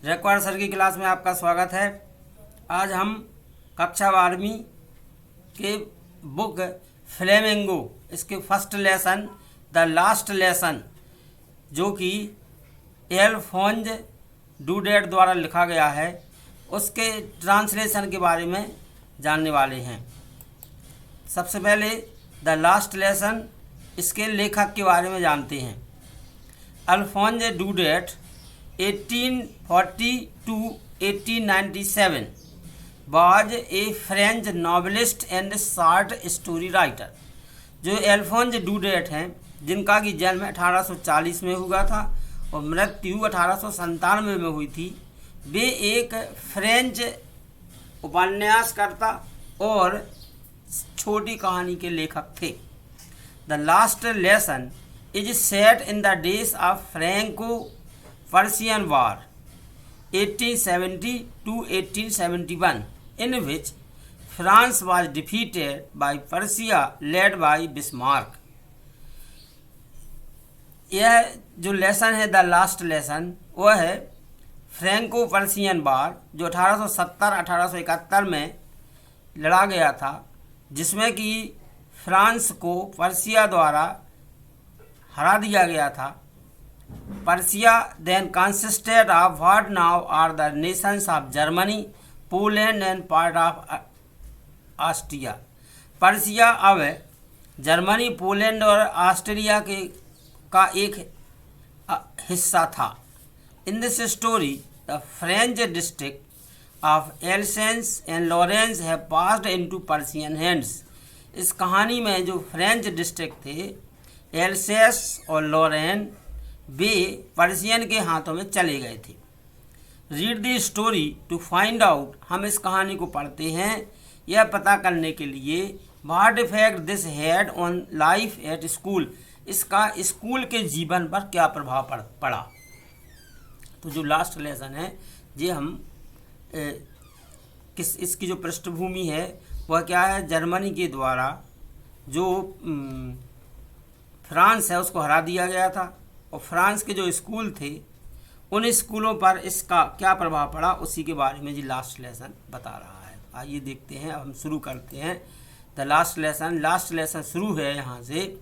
Record sir की class में आपका स्वागत है। आज हम कक्षा 12वीं के बुक फ्लेमिंगो इसके first lesson the last lesson जो कि एल्फोंज डुडेट द्वारा लिखा गया है उसके ट्रांसलेशन के बारे में जानने वाले हैं। सबसे पहले द लास्ट लेसन इसके लेखक के बारे में जानते हैं। अल्फोंज डुडेट 1840 to 1897 was a French novelist and short story writer। जो एल्फोंज डुडेट हैं जिनका कि जन्म 1840 में हुआ था और मृत्यु 1897 में हुई थी, वे एक फ्रेंच उपन्यासकर्ता और छोटी कहानी के लेखक थे। The last lesson is set in the days of Franco Persian war 1870 to 1871 in which France was defeated by Persia led by Bismarck। यह जो लेसन है द लास्ट लेसन वह है फ्रैंको पर्शियन वार जो 1870-1871 में लड़ा गया था, जिसमें कि फ्रांस को पर्शिया द्वारा हरा दिया गया था। Persia then consisted of what now are the nations of Germany, Poland and part of Austria। Prussia अब जर्मनी, पोलैंड और ऑस्ट्रिया का एक हिस्सा था। In this story the French district of Alsace and Lorraine have passed into Prussian hands. इस कहानी में जो फ्रेंच डिस्ट्रिक्ट थे एल्सेस और लॉरेन वे पर्शियन के हाथों में चले गए थे। Read the story to find out, हम इस कहानी को पढ़ते हैं यह पता करने के लिए what effect this had on life at school, इसका स्कूल के जीवन पर क्या प्रभाव पड़ा। तो जो लास्ट लेसन है ये हम इसकी जो पृष्ठभूमि है वह क्या है, जर्मनी के द्वारा जो फ्रांस है उसको हरा दिया गया था और फ्रांस के जो स्कूल थे उन स्कूलों पर इसका क्या प्रभाव पड़ा उसी के बारे में जी लास्ट लेसन बता रहा है। आइए देखते हैं, अब हम शुरू करते हैं the last lesson. Last lesson शुरू है यहाँ से।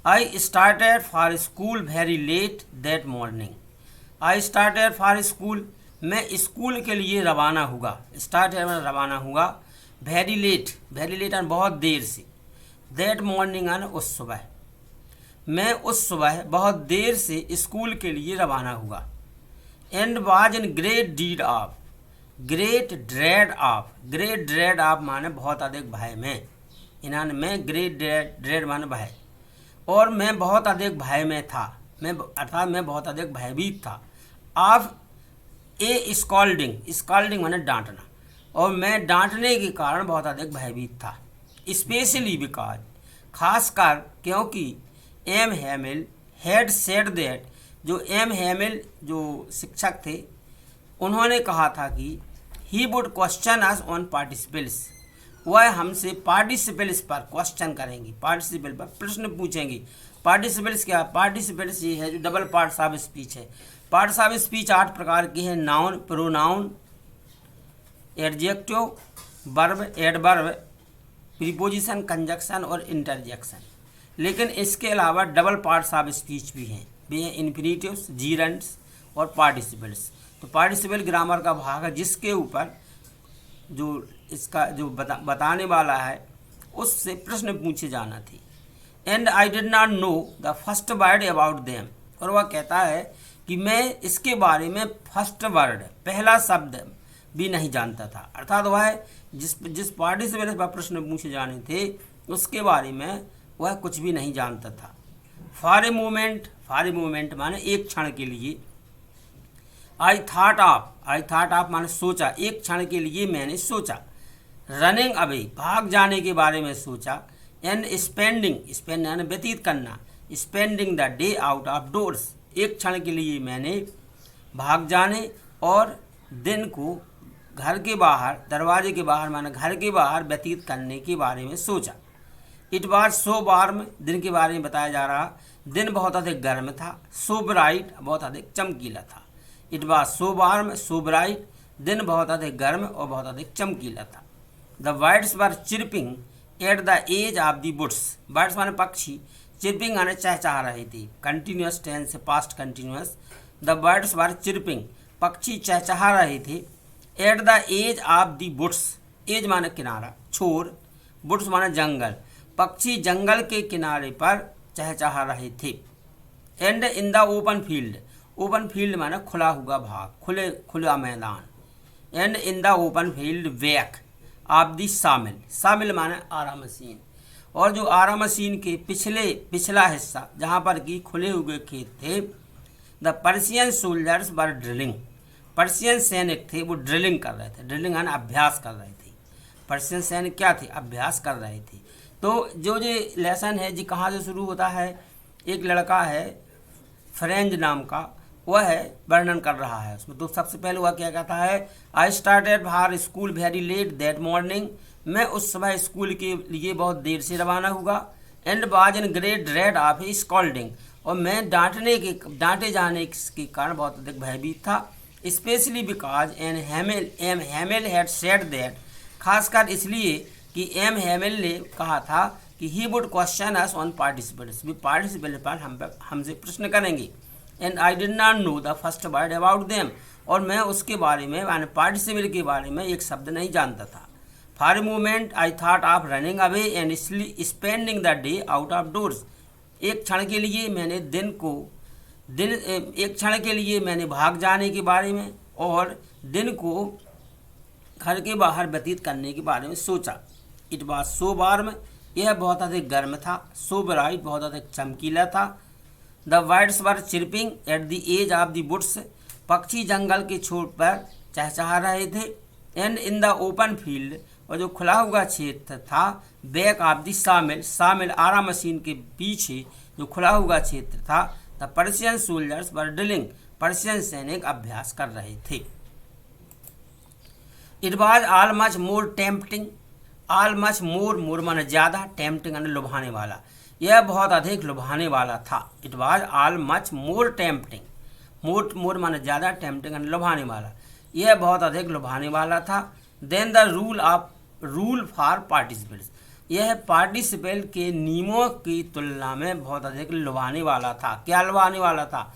I started for school very let that morning. I started for school, मैं स्कूल के लिए रवाना हुआ। स्टार्टेड में रवाना हुआ। वेरी लेट और बहुत देर से। दैट मॉर्निंग और उस सुबह, मैं उस सुबह बहुत देर से स्कूल के लिए रवाना हुआ। And was in great deed of, great dread of माने बहुत अधिक भय में, इन्होंने में ग्रेट ड्रेड माने भय, और मैं बहुत अधिक भय में था, अर्थात मैं बहुत अधिक भयभीत था। ऑफ ए स्कॉल्डिंग माने डांटना, और मैं डांटने के कारण बहुत अधिक भयभीत था। स्पेशली बिकॉज, खासकर क्योंकि M Hamill had said that, जो एम हैमिल जो शिक्षक थे उन्होंने कहा था कि he would question us on participles, वह हमसे पार्टिसिपल्स पर क्वेश्चन करेंगे, पार्टिसिपल पर प्रश्न पूछेंगे। पार्टिसिपल्स क्या, पार्टिसिपल्स ये है जो डबल पार्ट्स ऑफ स्पीच है। पार्ट्स ऑफ स्पीच 8 प्रकार के हैं, noun, pronoun, adjective, verb, adverb, preposition, conjunction और इंटरजेक्शन। लेकिन इसके अलावा डबल पार्ट्स ऑफ स्पीच भी हैं, वे हैं इन्फिनिटिव्स, जीरंड्स और पार्टिसिपल्स। तो पार्टिसिपल ग्रामर का भाग है जिसके ऊपर जो इसका जो बताने वाला है उससे प्रश्न पूछे जाना थे। And I did not know the first word about them, और वह कहता है कि मैं इसके बारे में फर्स्ट वर्ड, पहला शब्द भी नहीं जानता था। अर्थात वह जिस पार्टिसिपल पर प्रश्न पूछे जाने थे उसके बारे में वह कुछ भी नहीं जानता था। फॉर ए मोमेंट माने एक क्षण के लिए। आई थाट ऑफ माने सोचा, एक क्षण के लिए मैंने सोचा। रनिंग अवे, भाग जाने के बारे में सोचा। एंड स्पेंडिंग यानी व्यतीत करना, spending the day out of doors, एक क्षण के लिए मैंने भाग जाने और दिन को घर के बाहर, दरवाजे के बाहर माने घर के बाहर व्यतीत करने के बारे में सोचा। इट वाज सो वार्म, दिन के बारे में बताया जा रहा, दिन बहुत अधिक गर्म था। सो ब्राइट, बहुत अधिक चमकीला था। It was so warm so bright, दिन बहुत अधिक गर्म और बहुत अधिक चमकीला था। The birds were chirping at the edge of the woods, birds माने पक्षी, चिरपिंग माने चहचहा रहे थे, कंटिन्यूस टेंस से past continuous. The birds were chirping, पक्षी चहचहा रहे थे, at the edge of the woods, edge माने किनारा, छोर, वुड्स माने जंगल, पक्षी जंगल के किनारे पर चहचहा रहे थे। And in the open field, open field माने खुला हुआ भाग, खुला मैदान। And in the open field back of the सामिल, सामिल माने आरा मशीन, और जो आरा मशीन के पिछला हिस्सा जहाँ पर कि खुले हुए खेत थे। The Prussian soldiers were drilling, Prussian सैनिक थे वो ड्रिलिंग कर रहे थे, ड्रिलिंग यानी अभ्यास कर रहे थे। पर्शियन सैनिक क्या थे? अभ्यास कर रहे थे। तो जो ये लेसन है जी कहाँ से शुरू होता है? एक लड़का है फ्रेंज नाम का, वह है वर्णन कर रहा है उसमें। तो सबसे पहले वह क्या कहता है, I started for school very let that morning, मैं उस समय स्कूल के लिए बहुत देर से रवाना हुआ। And was in great dread of scolding, और मैं डांटे जाने के कारण बहुत अधिक भयभीत था। Specially because M Hamill had said that, खासकर इसलिए कि एम हैमिल ने कहा था कि he would question us on participants, भी पार्टिसिपेंट पर हमसे प्रश्न करेंगे। And I did not know the first word about them, और मैं उसके बारे में यानी पार्टिसिपेंट के बारे में एक शब्द नहीं जानता था। For a moment I thought of running away and spending the day out of doors, एक क्षण के लिए मैंने भाग जाने के बारे में और दिन को घर के बाहर व्यतीत करने के बारे में सोचा। इट वॉज सो वार्म, यह बहुत अधिक गर्म था, सो ब्राइट, बहुत अधिक चमकीला था। The birds were chirping at the edge of the woods, पक्षी जंगल के छोर पर चहचहा रहे थे। And in the open field, और जो खुला हुआ क्षेत्र था, बैक ऑफ द सामिल, सामिल आरा मशीन के पीछे जो खुला हुआ क्षेत्र था। The Prussian soldiers were drilling, Prussian सैनिक अभ्यास कर रहे थे। It was all much more tempting, all much more, more माने ज़्यादा, टेम्पटिंग यानी लुभाने वाला, यह बहुत अधिक लुभाने वाला था। It was all much more tempting, more माने ज़्यादा, टेम्पटिंग यानी लुभाने वाला, यह बहुत अधिक लुभाने वाला था। Then the rule for participants, यह पार्टिसिपेंट के नियमों की तुलना में बहुत अधिक लुभाने वाला था। क्या लुभाने वाला था?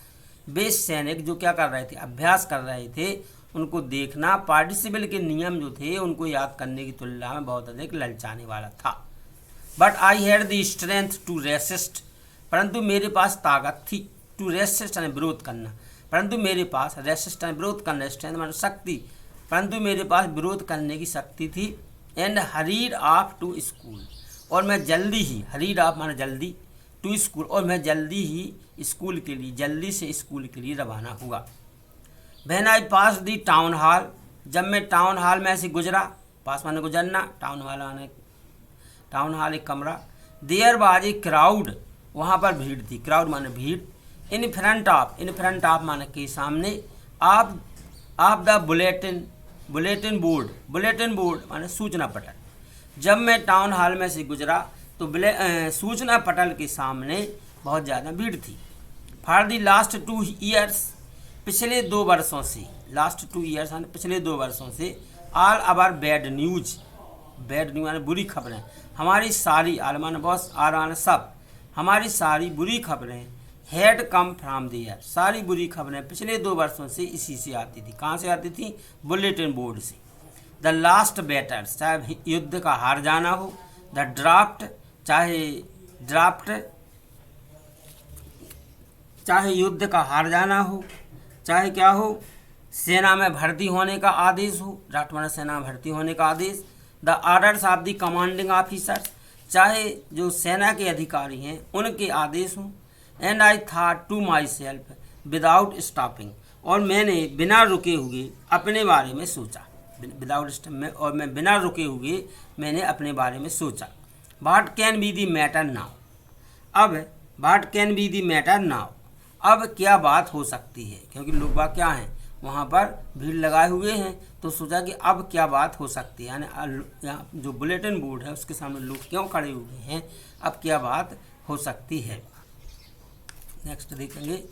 वे सैनिक जो क्या कर रहे थे? अभ्यास कर रहे थे, उनको देखना पार्टिसिपेंट के नियम जो थे उनको याद करने की तुलना में बहुत अधिक ललचाने वाला था। But I had the strength to resist, परंतु मेरे पास ताकत थी, टू रेसिस्ट यानी विरोध करना, परंतु मेरे पास रेसिस्ट यानी विरोध करना, स्ट्रेंथ माने शक्ति, परंतु मेरे पास विरोध करने की शक्ति थी। And hurried off to school, और मैं जल्दी ही, हरीड ऑफ माने जल्दी, टू स्कूल, और मैं जल्दी ही स्कूल के लिए, जल्दी से स्कूल के लिए रवाना हुआ। When I pass the town hall, जब मैं टाउन हॉल में से गुजरा, पास माने गुजरना, टाउन हॉल माने टाउन हॉल एक कमरा। देयर वाज ए क्राउड, वहाँ पर भीड़ थी, क्राउड माने भीड़। इन फ्रंट ऑफ माने के सामने, ऑफ द बुलेटिन बोर्ड माने सूचना पटल। जब मैं टाउन हॉल में से गुजरा तो सूचना पटल के सामने बहुत ज़्यादा भीड़ थी। फॉर द लास्ट 2 ईयर्स, पिछले 2 वर्षों से, लास्ट 2 ईयर्स यानी पिछले 2 वर्षों से, ऑल अवर बैड न्यूज यानी बुरी खबरें, हमारी सारी, आल माने बॉस, आर माने सब, हमारी सारी बुरी खबरें, हैड कम फ्राम देयर, सारी बुरी खबरें पिछले 2 वर्षों से इसी से आती थी। कहाँ से आती थी? बुलेटिन बोर्ड से। द लास्ट बैटल, चाहे युद्ध का हार जाना हो, द ड्राफ्ट, चाहे युद्ध का हार जाना हो, चाहे क्या हो, सेना में भर्ती होने का आदेश हो, ड्राफ्ट माने सेना में भर्ती होने का आदेश। The orders of the commanding officers, चाहे जो सेना के अधिकारी हैं उनके आदेश हों। And I thought to myself without stopping, और मैंने बिना रुके हुए अपने बारे में सोचा, और मैं बिना रुके हुए मैंने अपने बारे में सोचा। What can be the matter now, अब what can be the matter now, अब क्या बात हो सकती है, क्योंकि लोग बात क्या हैं, वहाँ पर भीड़ लगाए हुए हैं, तो सोचा कि अब क्या बात हो सकती है, यानी यहाँ जो बुलेटिन बोर्ड है उसके सामने लोग क्यों खड़े हुए हैं, अब क्या बात हो सकती है। नेक्स्ट देखेंगे।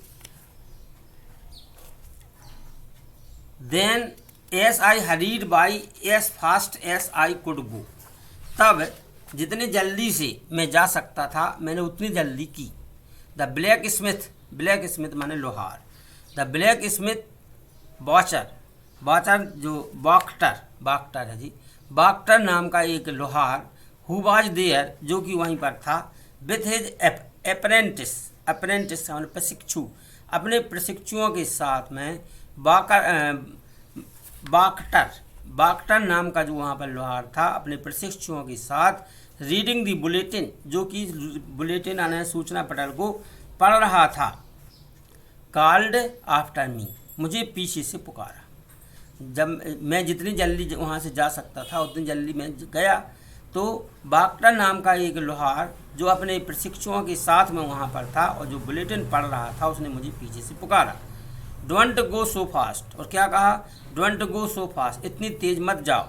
Then as I hurried by as fast as I could go. तब जितनी जल्दी से मैं जा सकता था मैंने उतनी जल्दी की। The black Smith, black Smith माने लोहार, द ब्लैक स्मिथ बॉचर, बॉचर जो बाक्टर है जी, बाक्टर नाम का एक लोहार, हु वाज देयर जो कि वहीं पर था, विथ हिज अप्रेंटिस, अप्रेंटिस माने प्रशिक्षु, अपने प्रशिक्षुओं के साथ में बाक्टर नाम का जो वहाँ पर लोहार था अपने प्रशिक्षुओं के साथ रीडिंग दी बुलेटिन, जो कि बुलेटिन आने सूचना पटल को पढ़ रहा था, कॉल्ड आफ्टर मी, मुझे पीछे से पुकारा। जब मैं जितनी जल्दी वहाँ से जा सकता था उतनी जल्दी मैं गया, तो बाक्टर नाम का एक लोहार जो अपने प्रशिक्षुओं के साथ में वहाँ पर था और जो बुलेटिन पढ़ रहा था उसने मुझे पीछे से पुकारा। डोंट गो सो फास्ट, और क्या कहा, डोंट गो सो फास्ट, इतनी तेज मत जाओ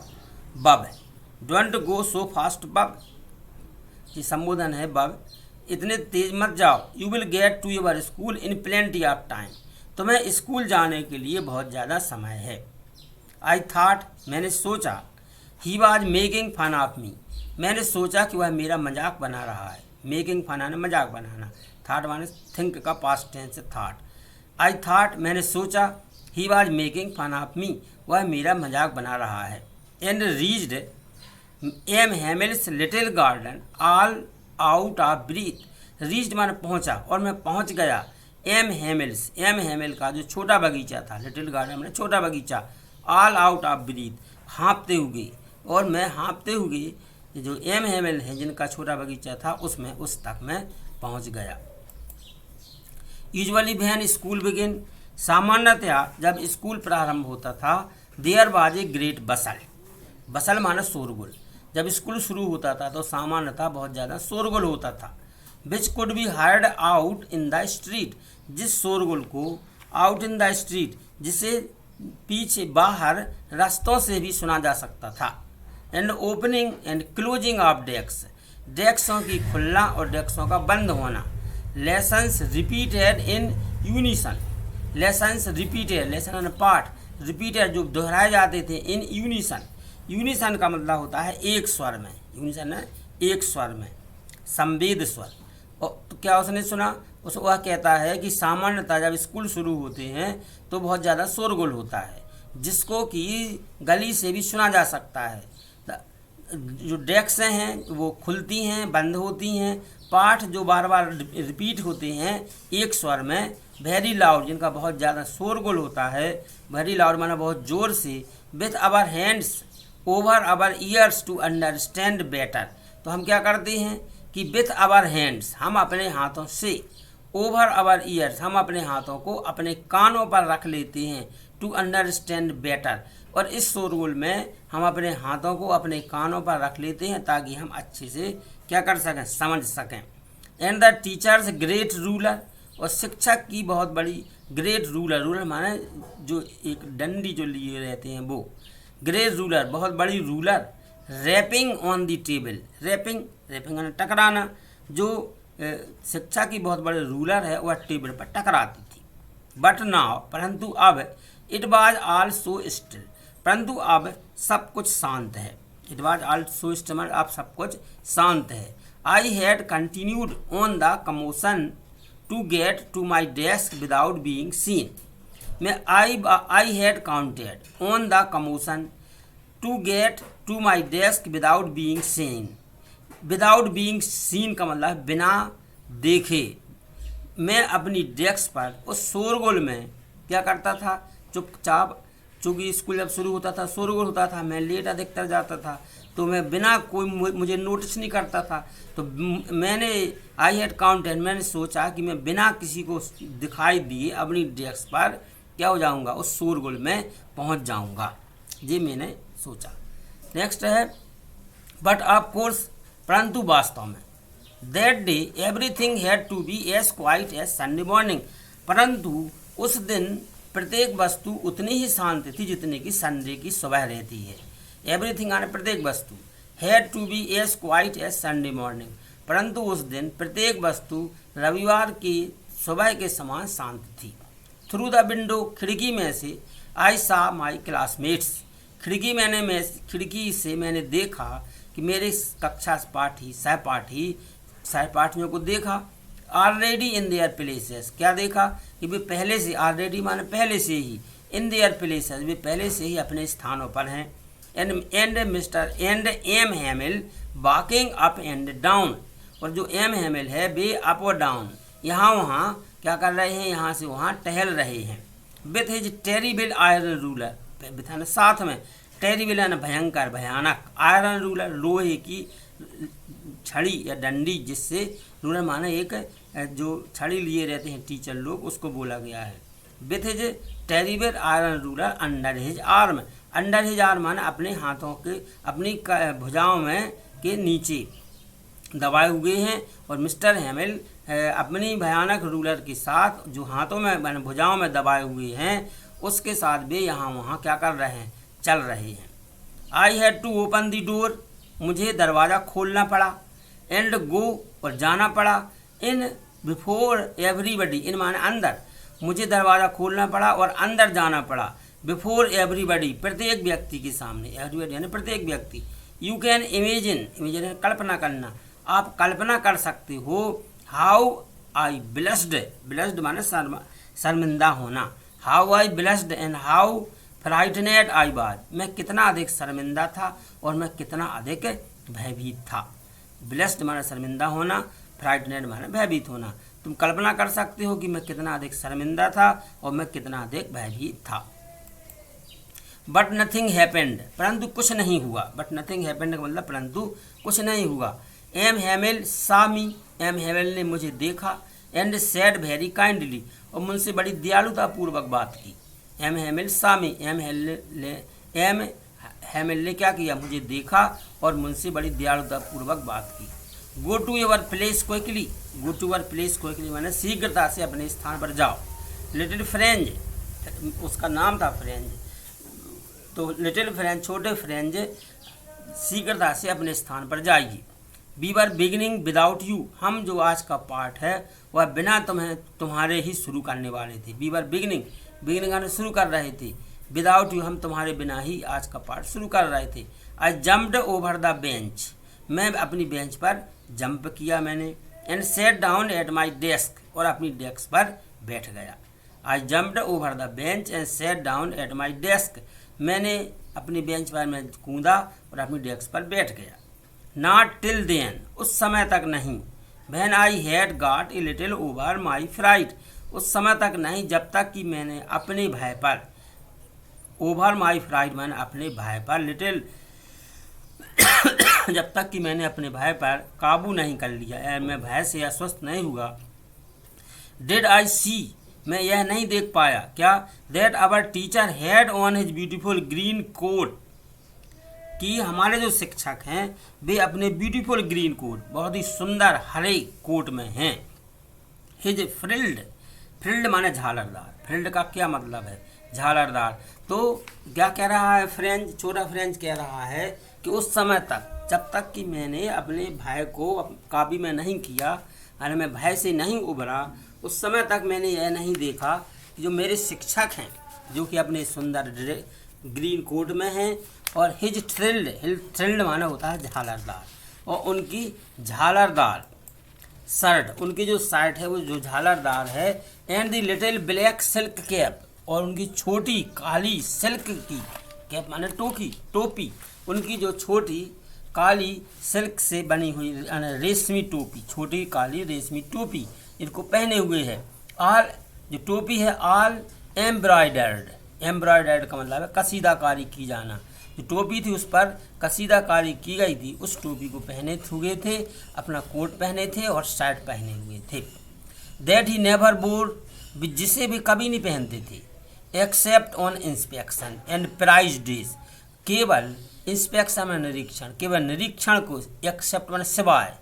बब, डोंट गो सो फास्ट बब, ये संबोधन है बब, इतने तेज मत जाओ, you will get to your school in plenty of time, तुम्हें स्कूल जाने के लिए बहुत ज़्यादा समय है। आई थाट, मैंने सोचा, he was making fun of me, मैंने सोचा कि वह मेरा मजाक बना रहा है। मेकिंग फन आने मजाक बनाना, थाट माने थिंक का पास्ट टेंस है थाट। आई थाट, मैंने सोचा, he was making fun of me, वह मेरा मजाक बना रहा है। And reached M Hamel's little garden all out of breath, reached माने पहुंचा, और मैं पहुंच गया एम हेमिल्स, एम हेमिल का जो छोटा बगीचा था, लिटिल गार्डन माने छोटा बगीचा, ऑल आउट ऑफ ब्रीथ, हाँपते हुए, और मैं हाँपते हुए जो एम हेमिल है जिनका छोटा बगीचा था उसमें उस तक मैं पहुंच गया। यूजुअली व्हेन स्कूल बिगिन, सामान्यतया जब स्कूल प्रारंभ होता था, देयर वाज ए ग्रेट बसल, बसल माने शोरगुल, जब स्कूल शुरू होता था तो सामान्यतः बहुत ज़्यादा शोरगुल होता था। Which could be heard out in the street, जिस शोरगुल को आउट इन द स्ट्रीट, जिसे पीछे बाहर रास्तों से भी सुना जा सकता था। And opening and closing of desk, डेस्कों की खुलना और डेस्कों का बंद होना। Lessons repeated in unison, lessons repeated, lesson पाठ, रिपीटेड जो दोहराए जाते थे, इन यूनिसन, यूनिसन का मतलब होता है एक स्वर में, यूनिसन है एक स्वर में, संवेद स्वर। और तो क्या उसने सुना, वह कहता है कि सामान्यतः जब स्कूल शुरू होते हैं तो बहुत ज़्यादा शोरगुल होता है जिसको कि गली से भी सुना जा सकता है। जो डेस्क हैं वो खुलती हैं, बंद होती हैं, पाठ जो बार बार रिपीट होते हैं एक स्वर में, वेरी लाउड जिनका बहुत ज़्यादा शोरगुल होता है, वेरी लाउड माना बहुत ज़ोर से, with our hands over our ears to understand better, तो हम क्या करते हैं कि विथ आवर हैंड्स, हम अपने हाथों से, ओवर आवर ईयर्स, हम अपने हाथों को अपने कानों पर रख लेते हैं, टू अंडरस्टैंड बेटर, और इस शोरगुल में हम अपने हाथों को अपने कानों पर रख लेते हैं ताकि हम अच्छे से क्या कर सकें, समझ सकें। And the teachers great ruler, और शिक्षक की बहुत बड़ी, ग्रेट रूलर, रूलर माने जो एक डंडी जो लिए रहते हैं वो, ग्रेट रूलर बहुत बड़ी ruler, rapping on the table, rapping, rapping माने टकराना, जो शिक्षा की बहुत बड़ी रूलर है वह टेबल पर टकराती थी। बट नाउ, परंतु अब, it was all so still, परंतु अब सब कुछ शांत है। It was all so still, अब सब कुछ शांत है। I had continued on the commotion to get to my desk without being seen, मैं I had counted on the commotion to get to my desk without being seen, without being seen का मतलब बिना देखे, मैं अपनी desk पर उस शोरगुल में क्या करता था, चुपचाप, चूँकि स्कूल जब शुरू होता था शोरगुल होता था, मैं लेट अधिकतर जाता था तो मैं बिना कोई मुझे नोटिस नहीं करता था, तो मैंने आई हैड काउंटेड, मैंने सोचा कि मैं बिना किसी को दिखाई दिए अपनी डेस्क पर क्या हो जाऊंगा, उस शोरगुल में पहुंच जाऊंगा, ये मैंने सोचा। नेक्स्ट है, बट ऑफ कोर्स, परंतु वास्तव में, that day everything had to be as quiet as Sunday morning, परंतु उस दिन प्रत्येक वस्तु उतनी ही शांत थी जितनी कि संडे की सुबह रहती है। एवरीथिंग आने प्रत्येक वस्तु, had to be as quiet as Sunday morning, परंतु उस दिन प्रत्येक वस्तु रविवार की सुबह के समान शांत थी। थ्रू द विंडो, खिड़की में से, आई सा माई क्लासमेट्स, खिड़की से मैंने देखा कि मेरे कक्षा सहपाठियों को देखा। ऑलरेडी इन देयर प्लेसेस, क्या देखा कि वे पहले से, ऑलरेडी माने पहले से ही, इन देयर प्लेसेस वे पहले से ही अपने स्थानों पर हैं। And M Hamel walking up and down, और जो एम हैमिल है वे अप और डाउन, यहाँ वहाँ क्या कर रहे हैं, यहाँ से वहाँ टहल रहे हैं। With his terrible iron ruler, साथ में टेरिबल यानी भयंकर भयानक, आयरन रूलर लोहे की छड़ी या डंडी, जिससे रूलर माने एक जो छड़ी लिए रहते हैं टीचर लोग, उसको बोला गया है। With his terrible iron ruler under his arm, under his arm माने अपने हाथों के, अपनी भुजाओं में के नीचे दबाए हुए हैं। और मिस्टर हैमिल अपनी भयानक रूलर के साथ, जो हाथों में माने भुजाओं में दबाए हुए हैं, उसके साथ वे यहाँ वहाँ क्या कर रहे हैं, चल रहे हैं। I had to open the door, मुझे दरवाज़ा खोलना पड़ा। एंड गो, और जाना पड़ा। इन बिफोर एवरीबडी, इन माने अंदर, मुझे दरवाज़ा खोलना पड़ा और अंदर जाना पड़ा। बिफोर एवरीबडी, प्रत्येक व्यक्ति के सामने, एवरीबडी यानी प्रत्येक व्यक्ति। यू कैन इमेजिन, इमेजिन कल्पना करना, आप कल्पना कर सकते हो। हाउ आई ब्लेस्ड, ब्लेस्ड माने शर्मिंदा होना। How I blushed and how frightened I was, मैं कितना अधिक शर्मिंदा था और मैं कितना अधिक भयभीत था। ब्लेस्ड माने शर्मिंदा होना, फ्राइटनेड माने भयभीत होना। तुम कल्पना कर सकते हो कि मैं कितना अधिक शर्मिंदा था और मैं कितना अधिक भयभीत था। बट नथिंग हैपेंड, परंतु कुछ नहीं हुआ। बट नथिंग हैपेंड का मतलब परंतु कुछ नहीं हुआ। एम हैमिल सा मी, एम हैमिल ने मुझे देखा। एंड सेड वेरी काइंडली, और मुझसे बड़ी दयालुतापूर्वक बात की। एम हैमिल सा मी, एम हैमिल ने क्या किया, मुझे देखा और मुझसे बड़ी दयालुतापूर्वक बात की। Go to your place quickly, go to your place quickly माने शीघ्रता से अपने स्थान पर जाओ। लिटिल फ्रेंज, उसका नाम था फ्रेंज, तो लिटिल फ्रेंज छोटे फ्रेंज शीघ्रता से अपने स्थान पर जाइए। We were beginning without you, हम जो आज का पाठ है वह बिना तुम्हारे ही शुरू करने वाले थे। वी वर बिगिनिंग, बिगिनिंग शुरू कर रहे थे। विदाउट यू, हम तुम्हारे बिना ही आज का पाठ शुरू कर रहे थे। आई जम्प्ड ओवर द बेंच, मैं अपनी बेंच पर जंप किया मैंने। And set down at my desk, और अपनी डेस्क पर बैठ गया। आई jumped over the bench and set down at my desk, मैंने अपनी बेंच पर मैं कूदा और अपनी डेस्क पर बैठ गया। नॉट टिल देन, उस समय तक नहीं। When I had got a little over my fright, उस समय तक नहीं जब तक कि मैंने अपने भय पर, ओवर माई फ्राइट मैंने अपने भय पर, लिटिल जब तक कि मैंने अपने भय पर काबू नहीं कर लिया, मैं भय से अस्वस्थ नहीं हुआ। डिड आई सी, मैं यह नहीं देख पाया, क्या, that our teacher had on his beautiful green coat, कि हमारे जो शिक्षक हैं वे अपने ब्यूटीफुल ग्रीन कोट, बहुत ही सुंदर हरे कोट में हैं। हिज फ्रिल्ड, फ्रिल्ड माने झालरदार, फ्रिल्ड का क्या मतलब है, झालरदार। तो क्या कह रहा है फ्रेंच, छोटा फ्रेंच कह रहा है कि उस समय तक, जब तक कि मैंने अपने भय को काबू में नहीं किया, यानी मैं भय से नहीं उभरा, उस समय तक मैंने यह नहीं देखा कि जो मेरे शिक्षक हैं, जो कि अपने सुंदर ग्रीन कोट में हैं, और हिज थ्रिल्ड माना होता है झालरदार, और उनकी झालरदार शर्ट, उनकी जो शर्ट है वो जो झालरदार है। And the little black silk cap, और उनकी छोटी काली सिल्क की कैप माने टोपी, उनकी जो छोटी काली सिल्क से बनी हुई रेशमी टोपी, छोटी काली रेशमी टोपी इनको पहने हुए है। ऑल, जो टोपी है ऑल एम्ब्रॉयडर्ड, एम्ब्रॉयडर्ड का मतलब है कसीदाकारी की जाना। जो टोपी थी उस पर कसीदाकारी की गई थी, उस टोपी को पहने हुए थे, अपना कोट पहने थे और शर्ट पहने हुए थे। दैट ही नेवर बोर, जिसे भी कभी नहीं पहनते थे। Except on inspection and prize days, केवल इंस्पेक्शन में निरीक्षण, केवल निरीक्षण को, एक्सेप्ट माने सिवाय,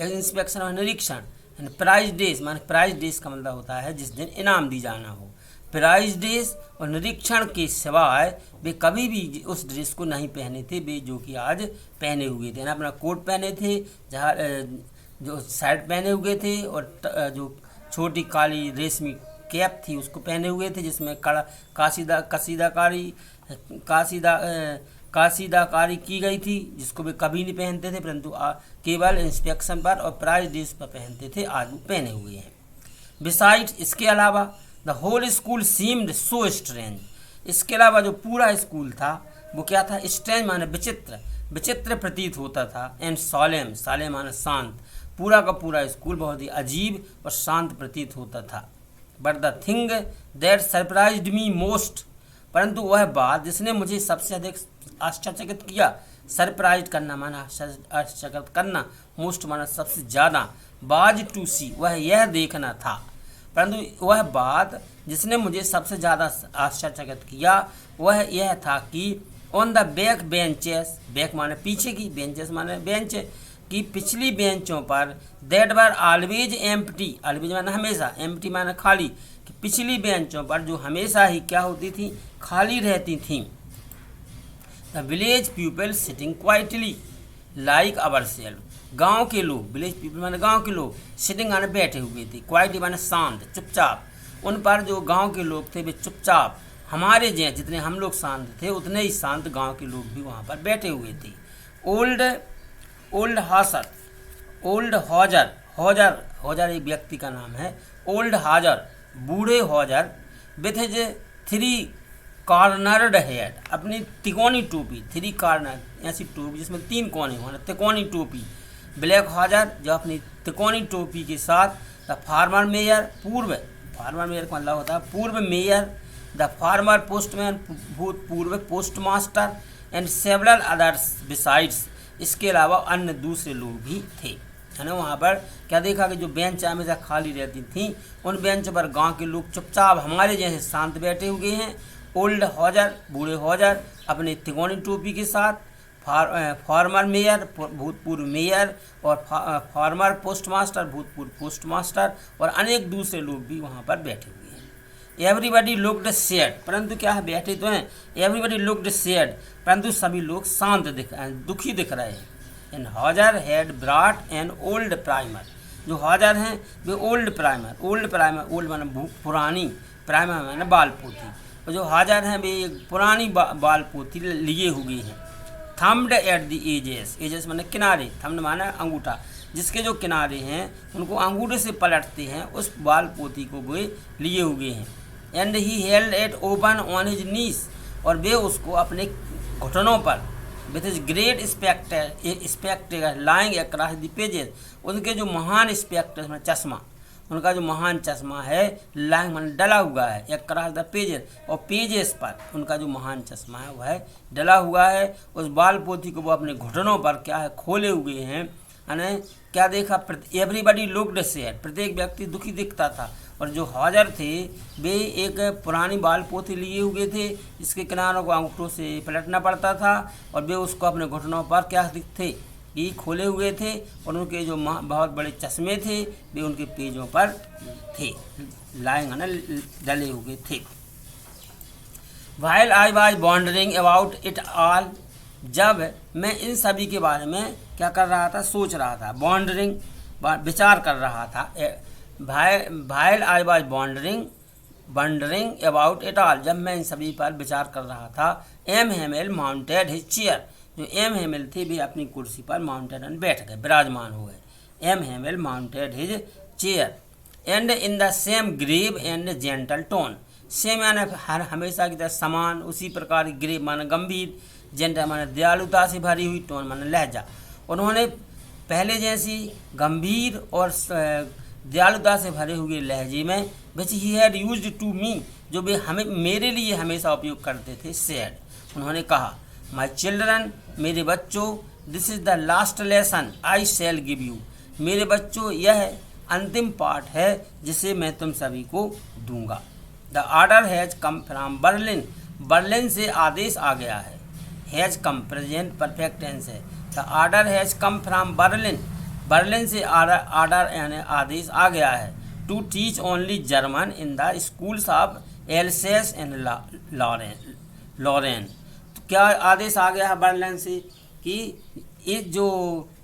इंस्पेक्शन में निरीक्षण, एंड प्राइज डेज माने, प्राइज डेज का मतलब होता है जिस दिन इनाम दी जाना हो। प्राइज ड्रेस और निरीक्षण के सिवाय वे कभी भी उस ड्रेस को नहीं पहने थे, वे जो कि आज पहने हुए थे ना, अपना कोट पहने थे, जो शर्ट पहने हुए थे और जो छोटी काली रेशमी कैप थी उसको पहने हुए थे, जिसमें कासीदाकारी की गई थी, जिसको वे कभी नहीं पहनते थे, परंतु केवल इंस्पेक्शन पर और प्राइज डेज पर पहनते थे। आज वो पहने हुए हैं। बिसाइड्स, इसके अलावा, the whole school seemed so strange, इसके अलावा जो पूरा स्कूल था वो क्या था? स्ट्रेंज माने विचित्र, विचित्र प्रतीत होता था। एंड सॉलेम, सालेम माने शांत, पूरा का पूरा स्कूल बहुत ही अजीब और शांत प्रतीत होता था। But the thing that surprised me most, परंतु वह बात जिसने मुझे सबसे अधिक आश्चर्यचकित किया, सरप्राइज करना माना आश्चर्यचकित करना, मोस्ट माना सबसे ज़्यादा, बाज टू सी, वह यह देखना था, परंतु वह बात जिसने मुझे सबसे ज़्यादा आश्चर्यचकित किया वह यह था कि on the back benches, back माने पीछे की, बेंचेस माने बेंच की पिछली बेंचों पर, that were always empty, always माने हमेशा, एम्प्टी माने खाली, कि पिछली बेंचों पर जो हमेशा ही क्या होती थी? खाली रहती थी। The village people sitting quietly like our self, गाँव के लोग, विलेज पीपल माने गाँव के लोग, सिटिंग माने बैठे हुए थे, क्वाइटली माने शांत, चुपचाप, उन पर जो गाँव के लोग थे वे चुपचाप, हमारे जैसे जितने हम लोग शांत थे उतने ही शांत गांव के लोग भी वहाँ पर बैठे हुए थे। ओल्ड हॉजर एक व्यक्ति का नाम है। ओल्ड हॉजर, बूढ़े हॉजर, विथ हिज 3 कॉर्नर्ड हेड, अपनी तिकोनी टोपी, 3 कॉर्नर ऐसी टोपी जिसमें 3 कोने होना, तिकोनी टोपी। ब्लैक हॉजर, जो अपनी तिकोनी टोपी के साथ। The farmer mayor, farmer mayor का मतलब होता है पूर्व मेयर। द फार्मर पोस्टमैन, भूतपूर्व postmaster. And several others besides, इसके अलावा अन्य दूसरे लोग भी थे। है ना, वहाँ पर क्या देखा कि जो बेंच हमेशा खाली रहती थी उन बेंच पर गांव के लोग चुपचाप हमारे जैसे शांत बैठे हुए हैं। ओल्ड हॉजर, बूढ़े हॉजर, अपनी तिकोनी टोपी के साथ। फार्मर मेयर, भूतपूर्व मेयर, और फार्मर पोस्टमास्टर, भूतपूर्व पोस्टमास्टर, और अनेक दूसरे लोग भी वहाँ पर बैठे हुए हैं। एवरीबडी लुक्ड सैड, परंतु क्या है, बैठे तो हैं। एवरीबडी लुक्ड सैड, परंतु सभी लोग शांत दुखी दिख रहे हैं। And Hauser had brought an old primer, जो हॉजर हैं वे ओल्ड प्राइमर, ओल्ड माने पुरानी, प्राइमर माने बाल पोथी, और जो हॉजर हैं वे एक पुरानी बाल पोथी लिए हुए हैं। थम्ड एट द एजेस माने किनारे, थम्ड माने अंगूठा, जिसके जो किनारे हैं उनको अंगूठे से पलटते हैं, उस बाल पोथी को वे लिए हुए हैं। And he held it open on his knees, और वे उसको अपने घुटनों पर, with his great spectacle lying across the pages, उनके जो महान स्पेक्टेकल में चश्मा, उनका जो महान चश्मा है, लाइंग माने डला हुआ है, अक्रॉस द पेजेस, और पेजेस पर उनका जो महान चश्मा है वह डला हुआ है। उस बाल पोथी को वो अपने घुटनों पर क्या है, खोले हुए हैं। यानी क्या देखा, एवरीबडी लुक्ड सैड, प्रत्येक व्यक्ति दुखी दिखता था। और जो हॉजर थे वे एक पुरानी बाल पोथी लिए हुए थे, इसके किनारों को अंगूठों से पलटना पड़ता था, और वे उसको अपने घुटनों पर क्या दिखते कि खोले हुए थे, और उनके जो बहुत बड़े चश्मे थे वे उनके पेजों पर थे, लाइंग डले हुए थे। While I was wondering about it all, जब मैं इन सभी के बारे में क्या कर रहा था, सोच रहा था, वॉन्डरिंग विचार कर रहा था। While I was wondering about it all, जब मैं इन सभी पर विचार कर रहा था। M Hamel mounted his chair, जो एम हेमेल थे वे अपनी कुर्सी पर माउंटेड बैठ गए, विराजमान हो गए। M Hamel mounted his chair and in the same grave and gentle tone, same यानी हमेशा की तरह समान, उसी प्रकार ग्रेव माने गंभीर, जेंटल माने दयालुता से भरी हुई, टोन माने लहजा, उन्होंने पहले जैसी गंभीर और दयालुता से भरे हुए लहजे में, which he had used to me, जो वे हमें मेरे लिए हमेशा उपयोग करते थे, सेड, उन्होंने कहा, माई चिल्ड्रन, मेरे बच्चों, this is the last lesson I shell give you, मेरे बच्चों यह अंतिम पाठ है जिसे मैं तुम सभी को दूंगा। The order has come from Berlin, Berlin से आदेश आ गया है। Has come present perfect tense है। The order has come from Berlin, Berlin से ऑर्डर यानी आदेश आ गया है। To teach only German in the schools of Alsace and Lorraine, तो क्या आदेश आ गया है बर्लिन से कि ये जो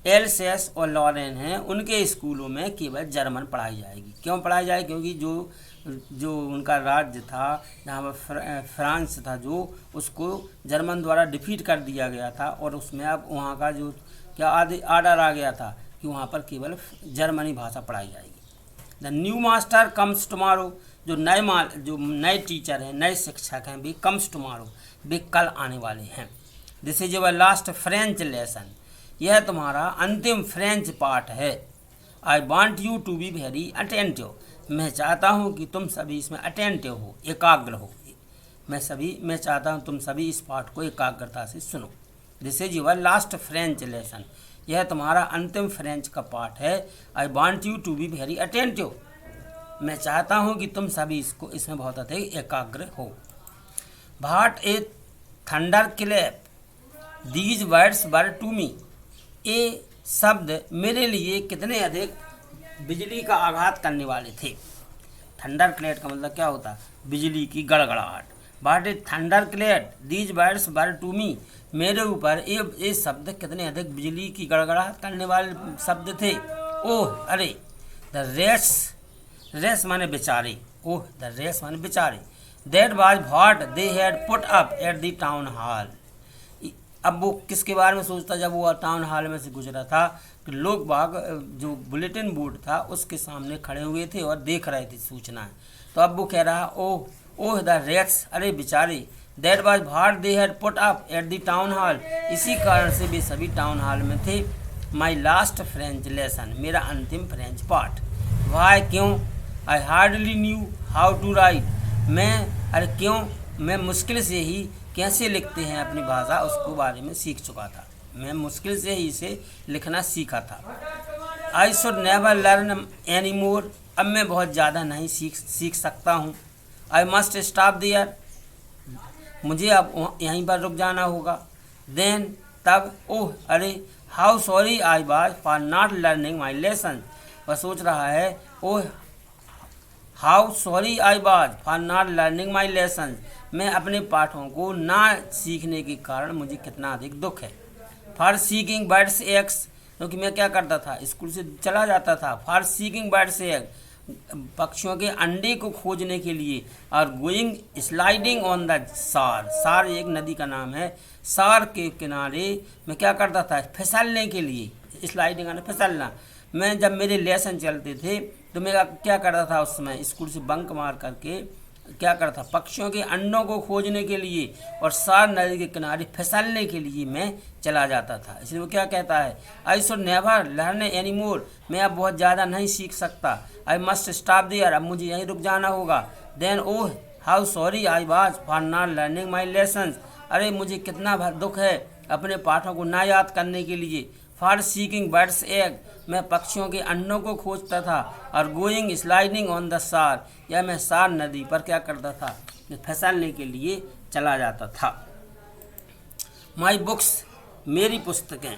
एल्सेस और लॉरेन हैं उनके स्कूलों में केवल जर्मन पढ़ाई जाएगी। क्यों पढ़ाई जाएगी? क्योंकि जो जो उनका राज्य था, जहाँ पर फ्रांस था जो, उसको जर्मन द्वारा डिफीट कर दिया गया था। और उसमें अब वहाँ का जो क्या आर्डर आ गया था कि वहाँ पर केवल जर्मनी भाषा पढ़ाई जाएगी। The new master comes tomorrow, जो नए टीचर हैं, नए शिक्षक हैं, वे कम्स टुमारो, वे कल आने वाले हैं। This is your last French lesson, यह तुम्हारा अंतिम फ्रेंच पाठ है। I want you to be very attentive, मैं चाहता हूँ कि तुम सभी इसमें अटेंटिव हो, एकाग्र हो। मैं चाहता हूँ तुम सभी इस पाठ को एकाग्रता से सुनो। This is your last French lesson, यह तुम्हारा अंतिम फ्रेंच का पाठ है। I want you to be very attentive, मैं चाहता हूँ कि तुम सभी इसमें बहुत अधिक एकाग्र हो। What a thunder clap these words were to me, ये शब्द मेरे लिए कितने अधिक बिजली का आघात करने वाले थे। थंडर क्लैट का मतलब क्या होता है? बिजली की गड़गड़ाहट। What a thunder clap these words were to me, मेरे ऊपर ये शब्द कितने अधिक बिजली की गड़गड़ाहट करने वाले शब्द थे। ओह अरे, द रेस माने बेचारे, ओह द रेस माने बेचारे। That was what they had put up at the town hall. अब वो किसके बारे में सोचता जब वो टाउन हॉल में से गुजरा था कि लोग बाग जो बुलेटिन बोर्ड था उसके सामने खड़े हुए थे और देख रहे थे सूचनाएं। तो अब वो कह रहा ओह द रेट्स, अरे बेचारे। That was what they had put up at the town hall, इसी कारण से वे सभी टाउन हॉल में थे। माई लास्ट फ्रेंच लेसन, मेरा अंतिम फ्रेंच पाठ। वाई क्यों? I hardly knew how to write, मैं मुश्किल से ही कैसे लिखते हैं अपनी भाषा उसको बारे में सीख चुका था। मैं मुश्किल से ही इसे लिखना सीखा था। आई should never learn any more, अब मैं बहुत ज़्यादा नहीं सीख सकता हूँ। आई मस्ट स्टॉप देयर, मुझे अब यहीं पर रुक जाना होगा। देन, तब, ओह अरे, how sorry I was for not learning my lesson, वह सोच रहा है ओह how sorry I was for not learning my lesson, मैं अपने पाठों को ना सीखने के कारण मुझे कितना अधिक दुख है। फॉर सीकिंग बर्ड्स एग्स, क्योंकि मैं क्या करता था, स्कूल से चला जाता था। फॉर सीकिंग बर्ड्स एग, पक्षियों के अंडे को खोजने के लिए। और गोइंग स्लाइडिंग ऑन द सार, सार एक नदी का नाम है, सार के किनारे मैं क्या करता था, फिसलने के लिए। स्लाइडिंग यानी फिसलना। मैं जब मेरे लेसन चलते थे तो मैं क्या करता था, उस समय स्कूल से बंक मार करके क्या करता, पक्षियों के अंडों को खोजने के लिए और सार नदी के किनारे फिसलने के लिए मैं चला जाता था। इसलिए वो क्या कहता है, आई should never learn any more, मैं अब बहुत ज़्यादा नहीं सीख सकता। आई मस्ट स्टॉप देयर, अब मुझे यहीं रुक जाना होगा। Then, oh how sorry I was for not learning my lessons, अरे मुझे कितना दुख है अपने पाठों को ना याद करने के लिए। फॉर सीकिंग बर्ड्स एग, मैं पक्षियों के अंडों को खोजता था। और गोइंग स्लाइडिंग ऑन द सार, या मैं सार नदी पर क्या करता था, फिसलने के लिए चला जाता था। माई बुक्स, मेरी पुस्तकें।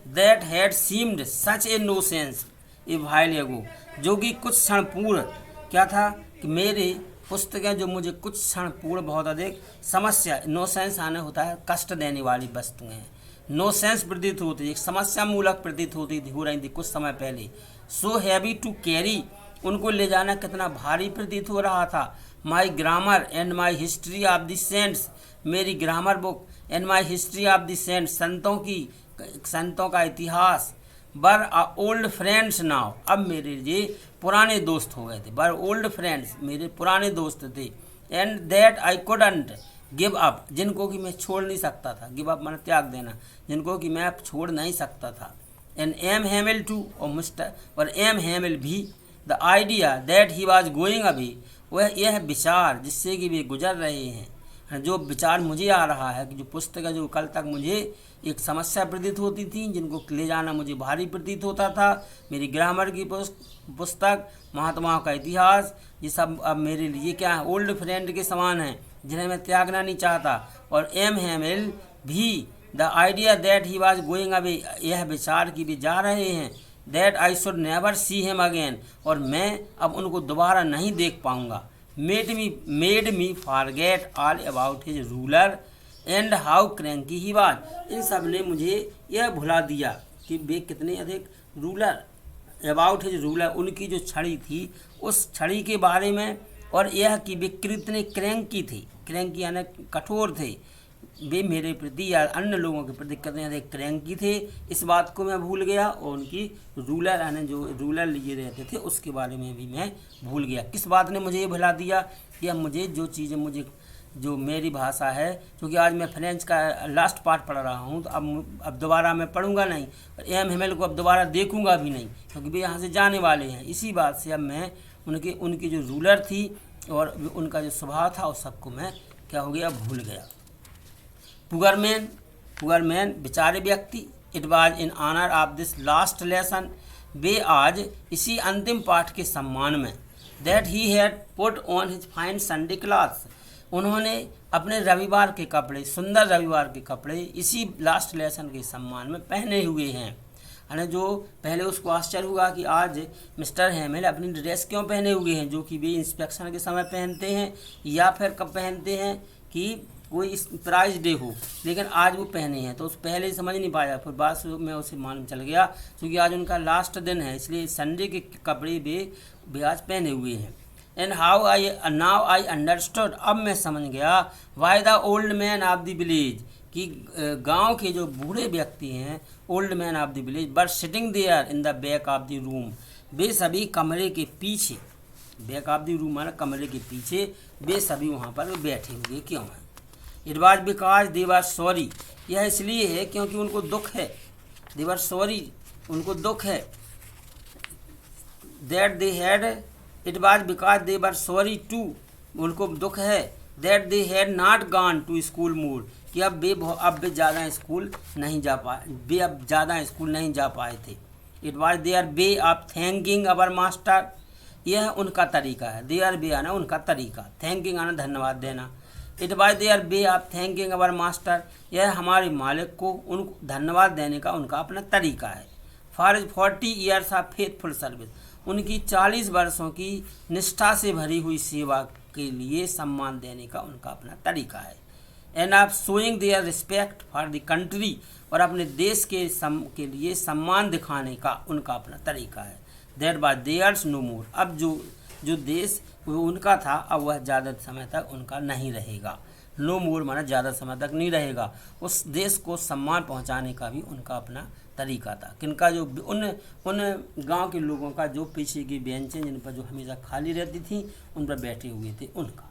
That had seemed such a nuisance a while ago, जो कि कुछ क्षण पूर्व क्या था कि मेरी पुस्तकें जो मुझे कुछ क्षण पूर्व बहुत अधिक समस्या, नो सेंस आने होता है कष्ट देने वाली वस्तुएं हैं। नो सेंस प्रतीत होती थी, एक समस्या मूलक प्रतीत हो रही थी कुछ समय पहले। सो हैवी टू कैरी, उनको ले जाना कितना भारी प्रतीत हो रहा था। My grammar and my history of the saints, मेरी grammar book and my history of the saints, संतों का इतिहास। बर ओल्ड फ्रेंड्स नाउ, अब मेरे लिए पुराने दोस्त हो गए थे। बर ओल्ड फ्रेंड्स, मेरे पुराने दोस्त थे। And that I couldn't give up, जिनको कि मैं छोड़ नहीं सकता था। गिव अप माने त्याग देना, जिनको कि मैं छोड़ नहीं सकता था। एंड एम हेमिल टू, और एम हेमिल भी। The idea that he was going away, वह यह विचार जिससे कि वे गुजर रहे हैं, जो विचार मुझे आ रहा है कि जो पुस्तक जो कल तक मुझे एक समस्या प्रतीत होती थी, जिनको ले जाना मुझे भारी प्रतीत होता था, मेरी ग्रामर की पुस्तक, महात्माओं का इतिहास, ये सब अब मेरे लिए क्या है, ओल्ड फ्रेंड के समान हैं, जिन्हें मैं त्यागना नहीं चाहता। और एम हेमिल भी, the idea that he was going away, यह विचार कि वे जा रहे हैं। That I should never see him again, और मैं अब उनको दोबारा नहीं देख पाऊँगा। Made me forget all about his ruler and how cranky he was, इन सब ने मुझे यह भुला दिया कि वे कितने अधिक रूलर, अबाउट हिज रूलर, उनकी जो छड़ी थी उस छड़ी के बारे में, और यह कि वे कितने क्रैंकी थे, क्रैंकी यानी कठोर थे, वे मेरे प्रति या अन्य लोगों के प्रति कितने ज़्यादा क्रैंकी थे, इस बात को मैं भूल गया। और उनकी रूलर यानी जो रूलर लिए रहते थे उसके बारे में भी मैं भूल गया। किस बात ने मुझे ये भुला दिया कि अब मुझे जो चीज़ें मुझे जो मेरी भाषा है, क्योंकि आज मैं फ्रेंच का लास्ट पार्ट पढ़ रहा हूँ, तो अब दोबारा मैं पढ़ूंगा नहीं, एम हेमल को अब दोबारा देखूंगा भी नहीं, क्योंकि वे यहाँ से जाने वाले हैं। इसी बात से अब मैं उनकी जो रूलर थी और उनका जो स्वभाव था उस सबको मैं क्या हो गया, भूल गया। पुअरमैन बेचारे व्यक्ति, it was in honour of this last lesson, वे आज इसी अंतिम पाठ के सम्मान में, that he had put on his fine Sunday clothes, उन्होंने अपने रविवार के कपड़े, सुंदर रविवार के कपड़े इसी लास्ट लेसन के सम्मान में पहने हुए हैं। यानी जो पहले उसको आश्चर्य हुआ कि आज मिस्टर हेमल अपनी ड्रेस क्यों पहने हुए हैं, जो कि वे इंस्पेक्शन के समय पहनते हैं या फिर कब पहनते हैं कि कोई प्राइज डे हो, लेकिन आज वो पहने हैं। तो उस पहले ही समझ नहीं पाया, फिर बाद में उसे मालूम चल गया क्योंकि आज उनका लास्ट दिन है, इसलिए संडे के कपड़े वे आज पहने हुए हैं। एंड नाउ आई अंडरस्टूड, अब मैं समझ गया, why the old man of the village, कि गांव के जो बूढ़े व्यक्ति हैं, old man of the village, but sitting there in the back of the room, वे सभी कमरे के पीछे, बैक ऑफ द रूम माना कमरे के पीछे, वे सभी वहाँ पर बैठे हुए क्यों हैं। It was because they were sorry, यह इसलिए है क्योंकि उनको दुख है, दे वर सॉरी, उनको दुख है, that they had, it was because they were sorry to, उनको दुख है, that they had not gone to school more, कि अब वे ज़्यादा स्कूल नहीं जा पाए, वे अब ज़्यादा स्कूल नहीं जा पाए थे। It was their way of thanking our master, यह उनका तरीका है, देयर वे आना उनका तरीका, थैंकिंग आना धन्यवाद देना। It was their way of thanking our master, यह हमारे मालिक को उनको धन्यवाद देने का उनका अपना तरीका है। For 40 years of faithful service, उनकी 40 वर्षों की निष्ठा से भरी हुई सेवा के लिए सम्मान देने का उनका अपना तरीका है। End of showing there respect for the country, और अपने देश के लिए सम्मान दिखाने का उनका अपना तरीका है। दैट वाज देयर्स नो मोर, अब जो देश वो उनका था अब वह ज़्यादा समय तक उनका नहीं रहेगा। नो मोर माना ज़्यादा समय तक नहीं रहेगा। उस देश को सम्मान पहुंचाने का भी उनका अपना तरीका था। किनका, जो उन गांव के लोगों का जो पीछे की बेंचें जिन पर जो हमेशा खाली रहती थी उन पर बैठे हुए थे उनका।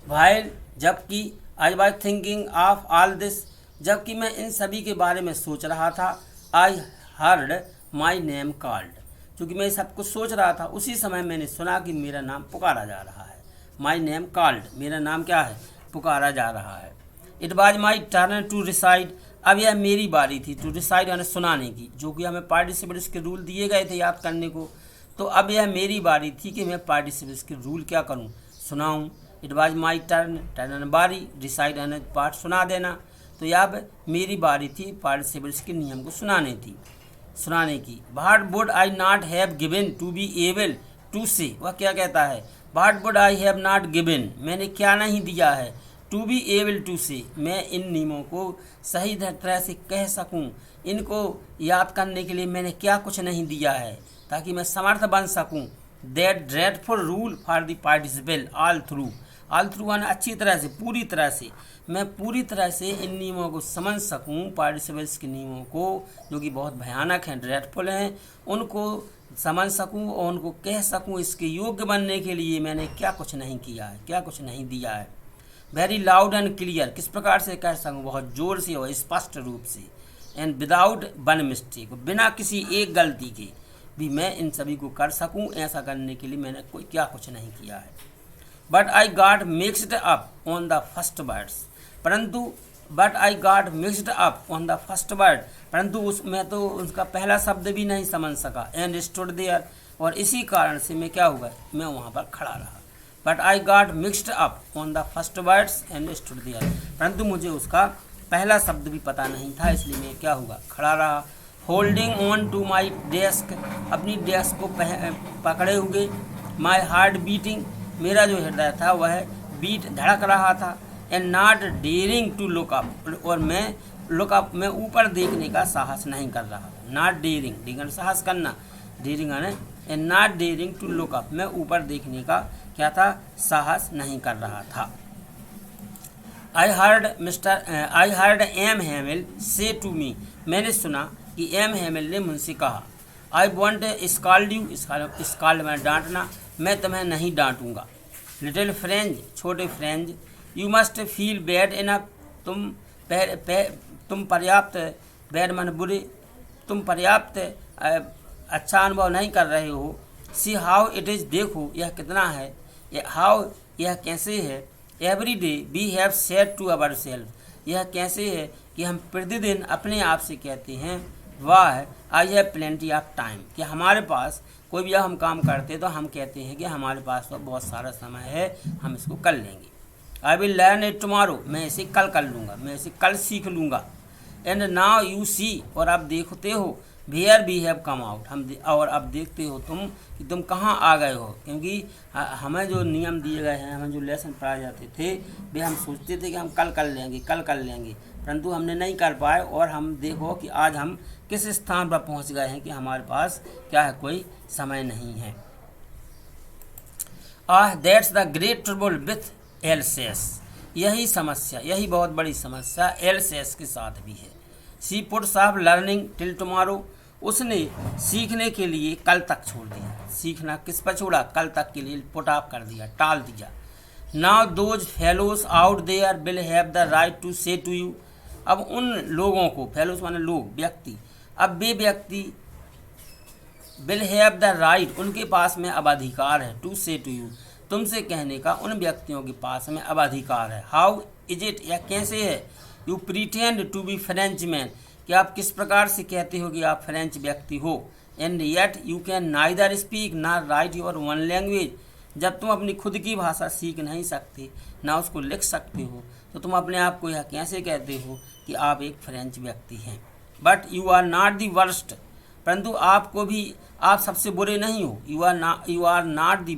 वाइल, जबकि I was thinking of all this, जबकि मैं इन सभी के बारे में सोच रहा था, I heard my name called, क्योंकि मैं सब कुछ सोच रहा था उसी समय मैंने सुना कि मेरा नाम पुकारा जा रहा है। माई नेम कॉल्ड, मेरा नाम क्या है, पुकारा जा रहा है। It was my turn to recite, अब यह मेरी बारी थी, टू रिसाइड यानी सुनाने की, जो कि हमें पार्टिसिपेट्स के रूल दिए गए थे याद करने को। तो अब यह मेरी बारी थी कि मैं पार्टिसिपेट्स के रूल क्या करूं, सुनाऊं। It was my turn, turn बारी, डिसाइड यानी पार्ट सुना देना। तो यह अब मेरी बारी थी पार्टिसिपेट्स के नियम को सुनाने की। What would I not have given to be able to say, वह क्या कहता है, what would I have not given, मैंने क्या नहीं दिया है, टू बी एबल टू से, मैं इन नियमों को सही तरह से कह सकूं, इनको याद करने के लिए मैंने क्या कुछ नहीं दिया है ताकि मैं समर्थ बन सकूं। That dreadful rule for the participle all through यानी अच्छी तरह से, पूरी तरह से, मैं पूरी तरह से इन नियमों को समझ सकूं, पार्टिसिपेल्स के नियमों को जो कि बहुत भयानक हैं, ड्रेडफुल हैं, उनको समझ सकूं और उनको कह सकूं। इसके योग्य बनने के लिए मैंने क्या कुछ नहीं किया है, क्या कुछ नहीं दिया है। वेरी लाउड एंड क्लियर, किस प्रकार से कह सकूं, बहुत जोर से और स्पष्ट रूप से। एंड विदाउट वन मिस्टेक, बिना किसी एक गलती के भी मैं इन सभी को कर सकूं, ऐसा करने के लिए मैंने कोई क्या कुछ नहीं किया है। But I got mixed up on the first words, परंतु उसमें तो उसका पहला शब्द भी नहीं समझ सका। एंड स्टूड देयर, और इसी कारण से मैं क्या हुआ, मैं वहाँ पर खड़ा रहा। But I got mixed up on the first words and stood there, परंतु मुझे उसका पहला शब्द भी पता नहीं था, इसलिए मैं क्या हुआ, खड़ा रहा। Holding on to my desk, अपनी डेस्क को पकड़े हुए। माई हार्ट बीटिंग, मेरा जो हृदय था वह बीट धड़क रहा था। And not daring to look up, और मैं लुक अप, मैं ऊपर देखने का साहस नहीं कर रहा था। नॉट डेयरिंग, साहस करना, डेयरिंग आने and not daring to look up, मैं ऊपर देखने का क्या था, साहस नहीं कर रहा था। आई हर्ड एम हैमिल से टू मी, मैंने सुना कि एम हैमिल ने मुझसे कहा। I want scold you, scold में डांटना, मैं तुम्हें नहीं डांटूंगा। लिटिल फ्रेंज, छोटे फ्रेंज, you must feel bad enough, तुम पर्याप्त, बैड मन बुरे, तुम पर्याप्त अच्छा अनुभव नहीं कर रहे हो। सी हाउ इट इज़, देखो यह कितना है, हाउ यह कैसे है। Every day we have said to ourselves, यह कैसे है कि हम प्रतिदिन अपने आप से कहते हैं, वाह I have plenty of time, कि हमारे पास कोई भी हम काम करते तो हम कहते हैं कि हमारे पास तो बहुत सारा समय है, हम इसको कर लेंगे। I will learn it tomorrow, मैं इसे कल कर लूँगा, मैं इसे कल सीख लूँगा। एंड नाउ यू सी, और आप देखते हो, where we have come out, और अब देखते हो तुम कि तुम कहाँ आ गए हो। क्योंकि हमें जो नियम दिए गए हैं, हमें जो लेसन पढ़ाए जाते थे, वे हम सोचते थे कि हम कल कर लेंगे, कल कर लेंगे, परंतु हमने नहीं कर पाए। और हम देखो कि आज हम किस स्थान पर पहुंच गए हैं कि हमारे पास क्या है, कोई समय नहीं है। That's the great trouble with else's, यही समस्या, यही बहुत बड़ी समस्या एल्सेस के साथ भी है। She puts of learning till tomorrow, उसने सीखने के लिए कल तक छोड़ दिया। सीखना किस पर छोड़ा, कल तक के लिए पुट ऑफ कर दिया, टाल दिया। Now those fellows out there will have the right to say to you, अब उन लोगों को, फेलोज माने लोग, व्यक्ति, अब वे व्यक्ति विल हैव द राइट, उनके पास में अब अधिकार है, टू से टू यू, तुमसे कहने का उन व्यक्तियों के पास में अब अधिकार है। हाउ इज इट, या कैसे है, you pretend to be French man, कि आप किस प्रकार से कहते हो कि आप फ्रेंच व्यक्ति हो। And yet you can neither speak nor right your one language, जब तुम अपनी खुद की भाषा सीख नहीं सकते ना उसको लिख सकते हो, तो तुम अपने आप को यह कैसे कहते हो कि आप एक फ्रेंच व्यक्ति हैं। But you are not the worst, परंतु आपको भी, आप सबसे बुरे नहीं हो। You are not the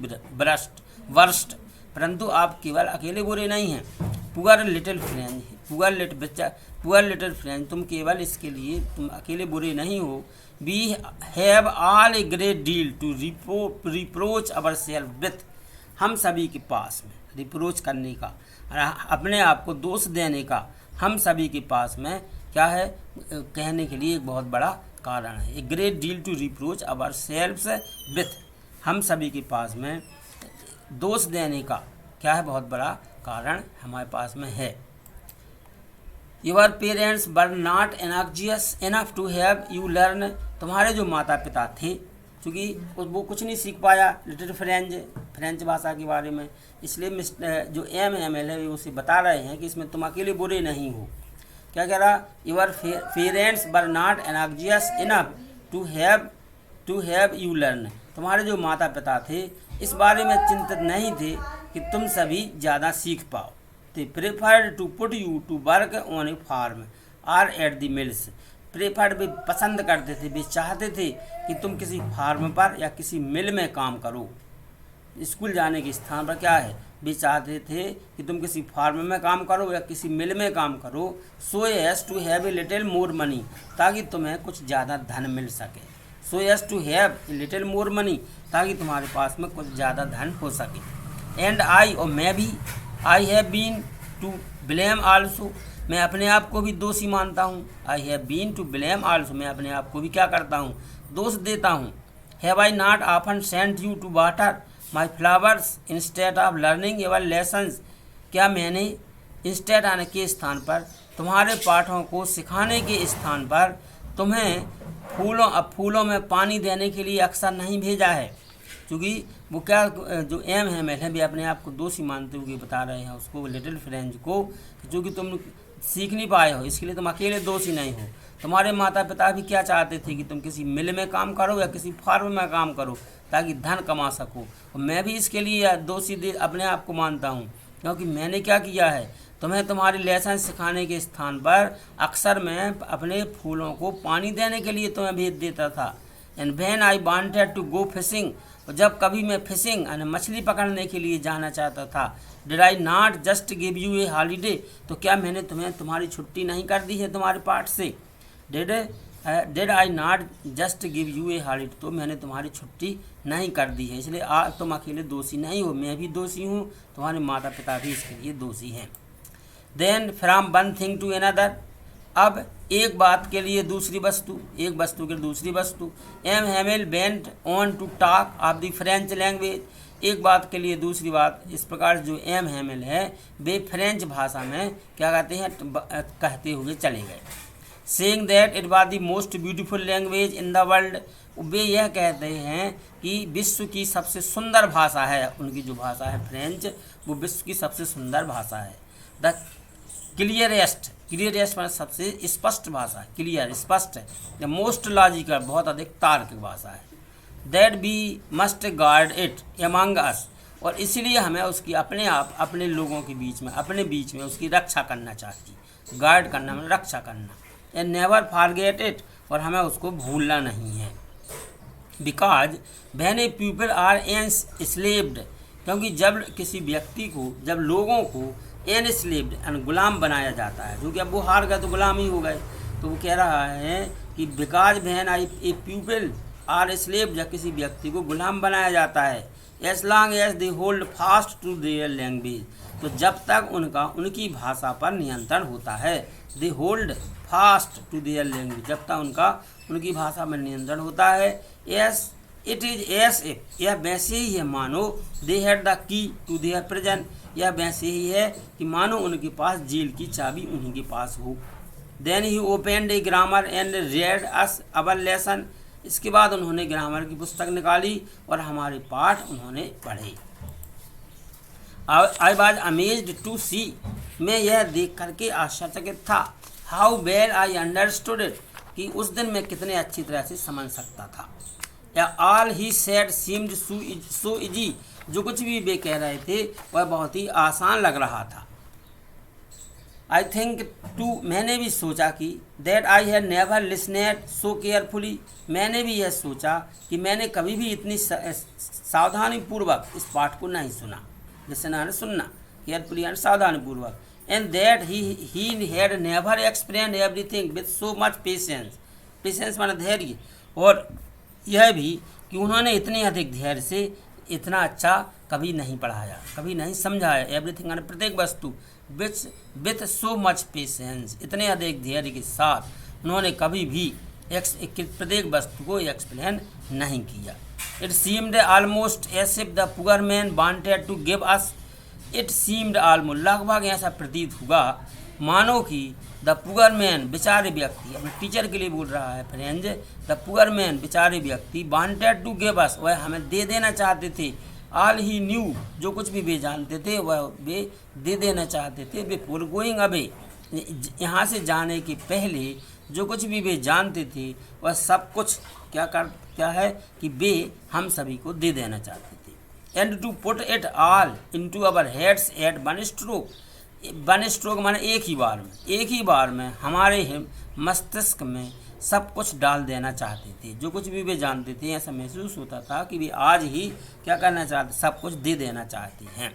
worst, परंतु आप केवल अकेले बुरे नहीं हैं। Poor little French, poor little French, तुम केवल इसके लिए तुम अकेले बुरे नहीं हो। We have all a great deal to reproach ourselves with, हम सभी के पास में रिप्रोच करने का, अपने आप को दोष देने का, हम सभी के पास में क्या है, कहने के लिए एक बहुत बड़ा कारण है। A great deal to reproach ourselves with, हम सभी के पास में दोष देने का क्या है, बहुत बड़ा कारण हमारे पास में है। Your parents were not energious enough to have you learn, तुम्हारे जो माता पिता थे, क्योंकि वो कुछ नहीं सीख पाया लिटिल फ्रेंच भाषा के बारे में, इसलिए जो एम है उसे बता रहे हैं कि इसमें तुम अकेले बुरे नहीं हो। क्या कह रहा, your parents were not energious enough to have you learn, तुम्हारे जो माता पिता थे इस बारे में चिंतित नहीं थे कि तुम सभी ज़्यादा सीख पाओ। they preferred to put you to work on a farm or at the mills, preferred वे पसंद करते थे, वे चाहते थे कि तुम किसी फार्म पर या किसी मिल में काम करो। स्कूल जाने के स्थान पर क्या है, वे चाहते थे कि तुम किसी फार्म में काम करो या किसी मिल में काम करो। So as to have a little more money, ताकि तुम्हें कुछ ज़्यादा धन मिल सके। So as to have a little more money, ताकि तुम्हारे पास में कुछ ज़्यादा धन हो सके। एंड आई, और मैं भी, I have been to blame also, मैं अपने आप को भी दोषी मानता हूँ। I have been to blame also, मैं अपने आप को भी क्या करता हूँ, दोष देता हूँ। Have I not often sent you to water my flowers instead of learning your lessons, क्या मैंने इंस्टेड आने के स्थान पर, तुम्हारे पाठों को सिखाने के स्थान पर तुम्हें फूलों में पानी देने के लिए अक्सर नहीं भेजा है। क्योंकि वो क्या, जो एम है भी अपने आप को दोषी मानते हुए बता रहे हैं उसको, लिटिल फ्रेंच को, जो कि तुम सीख नहीं पाए हो, इसके लिए तुम अकेले दोषी नहीं हो। तुम्हारे माता पिता भी क्या चाहते थे कि तुम किसी मिल में काम करो या किसी फार्म में काम करो ताकि धन कमा सको, और मैं भी इसके लिए दोषी अपने आप को मानता हूँ, क्योंकि मैंने क्या किया है, तुम्हें तुम्हारे लेसन सिखाने के स्थान पर अक्सर मैं अपने फूलों को पानी देने के लिए तुम्हें भेज देता था। And when I wanted to go fishing, और जब कभी मैं फिशिंग यानी मछली पकड़ने के लिए जाना चाहता था, did I not just give U A holiday, तो क्या मैंने तुम्हें तुम्हारी छुट्टी नहीं कर दी है तुम्हारे पाठ से। Did did I not just give U A holiday, तो मैंने तुम्हारी छुट्टी नहीं कर दी है, इसलिए तुम अकेले दोषी नहीं हो, मैं भी दोषी हूँ, तुम्हारे माता पिता भी इसके लिए दोषी हैं। Then from one thing to another, अब एक बात के लिए दूसरी वस्तु, एक वस्तु के लिए दूसरी वस्तु। M Hamel went on to talk of the French language, एक बात के लिए दूसरी बात। इस प्रकार जो एम हेमिल है वे फ्रेंच भाषा में क्या कहते हैं, कहते हुए चले गए। Saying that it was the most beautiful language in the world, वे यह कहते हैं कि विश्व की सबसे सुंदर भाषा है, उनकी जो भाषा है फ्रेंच, वो विश्व की सबसे सुंदर भाषा है। द क्लियरेस्ट, क्लियरेस्ट मतलब सबसे स्पष्ट भाषा, क्लियर स्पष्ट है। द मोस्ट लॉजिकल, बहुत अधिक तार्किक भाषा है। That we must guard it among us, और इसीलिए हमें उसकी अपने आप अपने लोगों के बीच में, अपने बीच में उसकी रक्षा करना चाहिए। गार्ड करना मतलब रक्षा करना। एंड नेवर फॉरगेट इट, और हमें उसको भूलना नहीं है। Because when a people are enslaved, क्योंकि जब किसी व्यक्ति को, जब लोगों को एनस्लेव्ड यानी गुलाम बनाया जाता है, जो कि अब वो हार गए तो गुलाम ही हो गए, तो वो कह रहा है कि because when a people are slaved, जब किसी व्यक्ति को गुलाम बनाया जाता है, as long as they hold fast to their language, तो जब तक उनकी भाषा पर नियंत्रण होता है, they hold fast to their language, जब तक उनकी भाषा में नियंत्रण होता है, as it is as if, यह वैसे ही है मानो they had the key to their prison, यह वैसे ही है कि मानो उनके पास जेल की चाबी उन्हीं के पास हो। Then he opened a grammar and read us our lesson, इसके बाद उन्होंने ग्रामर की पुस्तक निकाली और हमारे पाठ उन्होंने पढ़े। आई वॉज अमेज्ड टू सी, मैं यह देख करके आश्चर्यचकित था। How well I understood it, कि उस दिन मैं कितने अच्छी तरह से समझ सकता था। या all he said seemed so easy, जो कुछ भी वे कह रहे थे वह बहुत ही आसान लग रहा था। आई थिंक टू, मैंने भी सोचा कि that I had never listened so carefully, मैंने भी यह सोचा कि मैंने कभी भी इतनी सावधानीपूर्वक इस पाठ को नहीं सुना। लिसना है सुनना, केयरफुली यानी सावधानीपूर्वक। And that he had never explained everything with so much patience, patience माना धैर्य, और यह भी कि उन्होंने इतने अधिक धैर्य से इतना अच्छा कभी नहीं पढ़ाया, कभी नहीं समझाया। एवरीथिंग यानी प्रत्येक वस्तु, विथ सो मच पेशेंस, इतने अधिक धैर्य के साथ उन्होंने कभी भी प्रत्येक वस्तु को एक्सप्लेन नहीं किया। It seemed almost as if the poor man wanted to give us, it seemed almost, लगभग ऐसा प्रतीत हुआ मानो कि द पुअर मैन, बेचारे व्यक्ति, अपने टीचर के लिए बोल रहा है फ्रेंड्स, द पुअर मैन, बेचारे व्यक्ति, वांटेड टू गिव अस, वह हमें दे देना चाहते थे। ऑल ही न्यू, जो कुछ भी वे जानते थे वह वे दे देना चाहते थे। बिफोर गोइंग अवे, यहाँ से जाने के पहले जो कुछ भी वे जानते थे वह सब कुछ क्या है कि वे हम सभी को दे देना चाहते थे। And to put it all into our heads at one stroke, one stroke माने एक ही बार में हमारे मस्तिष्क में सब कुछ डाल देना चाहते थे। जो कुछ भी वे जानते थे ऐसा महसूस होता था कि वे आज ही क्या करना चाहते, सब कुछ दे देना चाहते हैं।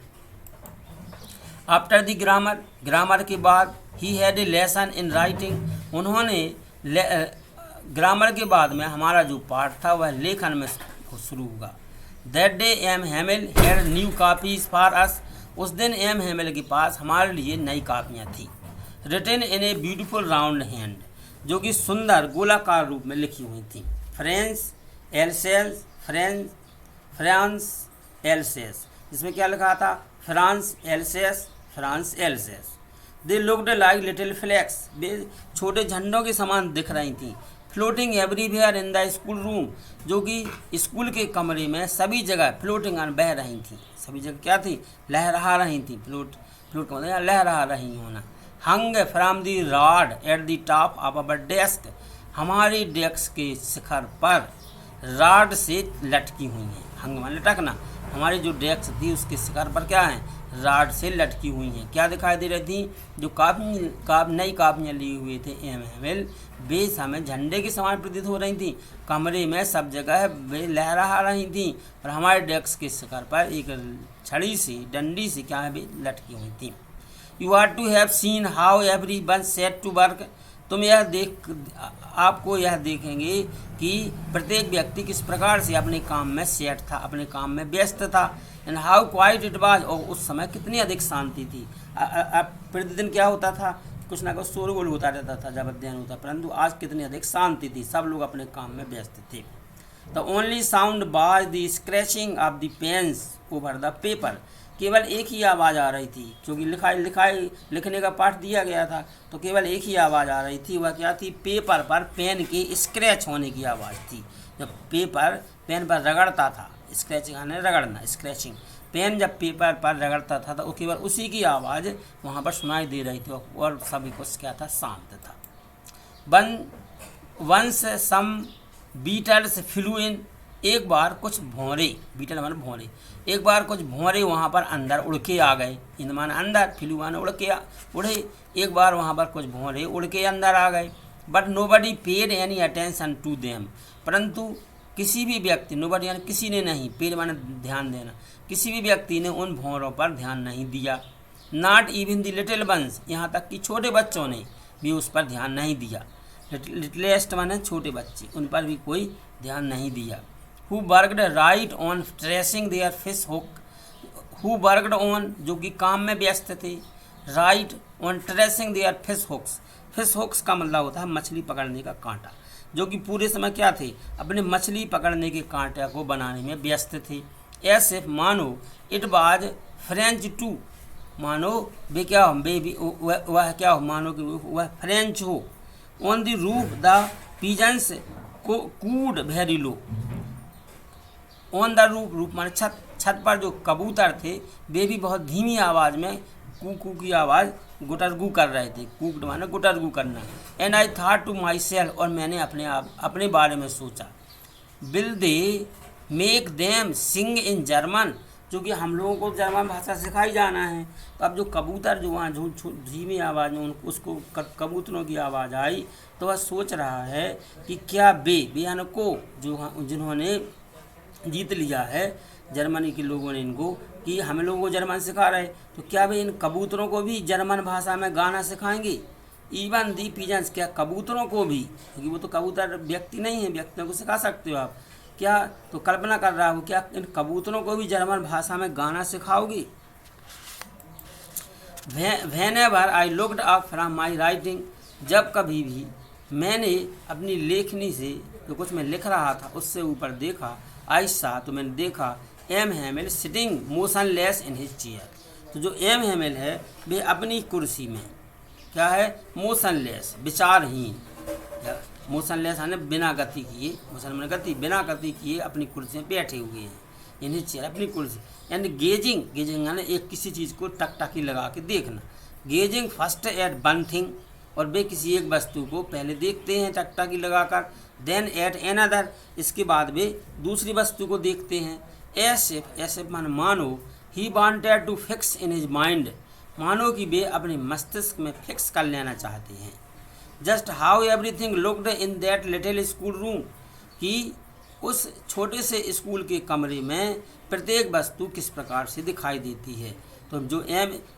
आफ्टर द ग्रामर, ग्रामर के बाद he had a lesson in writing, उन्होंने ग्रामर के बाद में हमारा जो पाठ था वह लेखन में शुरू हुआ। That day M Hamel had new copies for us, उस दिन एम हेमिल के पास हमारे लिए नई कापियाँ थी। Written in a beautiful round hand, जो कि सुंदर गोलाकार रूप में लिखी हुई थी। फ्रेंस एल्सेस, फ्रांस एल्सेस, इसमें क्या लिखा था, France Alsace, France Alsace. They looked like little flags, वे छोटे झंडों के समान दिख रही थी। Floating everywhere in the school room, जो कि स्कूल के कमरे में सभी जगह फ्लोटिंग बह रही थी, सभी जगह क्या थी, लहरा रही थी। फ्लोट का मतलब लहरा रही होना। Hung from the rod at the top of our desk, हमारी डेस्क के शिखर पर रॉड से लटकी हुई हैं। हंग मान लटकना, हमारी जो डेस्क थी उसके शिखर पर क्या है, रॉड से लटकी हुई हैं। क्या दिखाई दे रही थी, जो नई कापियाँ लिए हुए थे एम हेमिल, वे हमें झंडे के समान प्रतीत हो रही थी। कमरे में सब जगह वे लहरा रही थी और हमारे डेस्क के शिखर पर एक छड़ी सी, डंडी सी क्या है, वे लटकी हुई थी। You are to have seen how everyone set to work, आपको यह देखेंगे कि प्रत्येक व्यक्ति किस प्रकार से अपने काम में सेट था, अपने काम में व्यस्त था। And how quite it was, और उस समय कितनी अधिक शांति थी। प्रतिदिन क्या होता था, कुछ ना कुछ शोरगुल होता रहता था जब अध्ययन होता, परंतु आज कितनी अधिक शांति थी, सब लोग अपने काम में व्यस्त थे। The only sound was the scratching of the pens over the paper, केवल एक ही आवाज़ आ रही थी, क्योंकि लिखने का पाठ दिया गया था, तो केवल एक ही आवाज़ आ रही थी। वह क्या थी, पेपर पर पेन के स्क्रैच होने की आवाज़ थी। जब पेपर पेन पर रगड़ता था, स्क्रैचिंग यानी रगड़ना, स्क्रैचिंग, पेन जब पेपर पर रगड़ता था तो केवल उसी की आवाज़ वहाँ पर सुनाई दे रही थी, और सभी कुछ क्या था, शांत था। वंस सम बीटल्स फ्लू इन, एक बार कुछ भौरे, बीटल माने भौरे, एक बार कुछ भौरे वहाँ पर अंदर उड़ के आ गए। इन माने अंदर, फ्लू माने उड़े, एक बार वहाँ पर कुछ भौरे उड़ के अंदर आ गए। But nobody paid any attention to them, परंतु किसी भी व्यक्ति, नोबडी यानी किसी ने नहीं, पेड माने ध्यान देना, किसी भी व्यक्ति ने उन भौरों पर ध्यान नहीं दिया। Not even the little ones, यहाँ तक कि छोटे बच्चों ने भी उस पर ध्यान नहीं दिया। लिटलेस्ट माने छोटे बच्चे, उन पर भी कोई ध्यान नहीं दिया। Who worked right on tracing their fish hooks, who worked on, जो कि काम में व्यस्त थे, right on tracing their fish hooks, fish hooks का मतलब होता है मछली पकड़ने का कांटा, जो कि पूरे समय क्या थे, अपने मछली पकड़ने के कांटे को बनाने में व्यस्त थे। ऐसे मानो इट वाज फ्रेंच टू, मानो वे क्या हो, वह क्या हो, मानो कि वह फ्रेंच हो। On the roof the pigeons cooed very low, on the roof, roof माने छत, छत पर जो कबूतर थे वे भी बहुत धीमी आवाज़ में कू कू की आवाज़ गुटरगू कर रहे थे, कूकड माने गुटरगू करना। And I thought to myself, और मैंने अपने बारे में सोचा, will they make them sing in German, क्योंकि हम लोगों को जर्मन भाषा सिखाई जाना है। तो अब जो कबूतर जो वहाँ धीमी आवाज़ में उसको कबूतरों की आवाज़ आई, तो वह सोच रहा है कि क्या वे यानी को, जो जिन्होंने जीत लिया है जर्मनी के लोगों ने इनको, कि हम लोगों को जर्मन सिखा रहे, तो क्या वे इन कबूतरों को भी जर्मन भाषा में गाना सिखाएंगे। इवन दी पिजन्स, क्या कबूतरों को भी, क्योंकि वो तो कबूतर व्यक्ति नहीं है, व्यक्तियों को सिखा सकते हो आप, क्या तो कल्पना कर रहा हूँ, क्या इन कबूतरों को भी जर्मन भाषा में गाना सिखाओगी। Whenever I looked up from my writing, जब कभी भी मैंने अपनी लेखनी से, जो कुछ मैं लिख रहा था उससे ऊपर देखा, आई सा, तो मैंने देखा, M Hamel sitting motionless in his chair, तो जो एम हैमिल है वे अपनी कुर्सी में क्या है, मोशनलेस, विचारहीन, मोशनलेस यानी बिना गति किए, मोशन में गति, बिना गति किए अपनी कुर्सी में बैठे हुए हैं, इन्हें चेयर अपनी कुर्सी, यानी गेजिंग, गेजिंग यानी एक किसी चीज़ को टकटकी लगा के देखना, gazing first at one thing, और वे किसी एक वस्तु को पहले देखते हैं टकटकी लगाकर, देन एट एनदर, इसके बाद वे दूसरी वस्तु को देखते हैं। ऐसे मानो he wanted to fix in his mind, मानो कि वे अपने मस्तिष्क में फिक्स कर लेना चाहते हैं। Just how everything looked in that little school room, कि उस छोटे से स्कूल के कमरे में प्रत्येक वस्तु किस प्रकार से दिखाई देती है। तो जो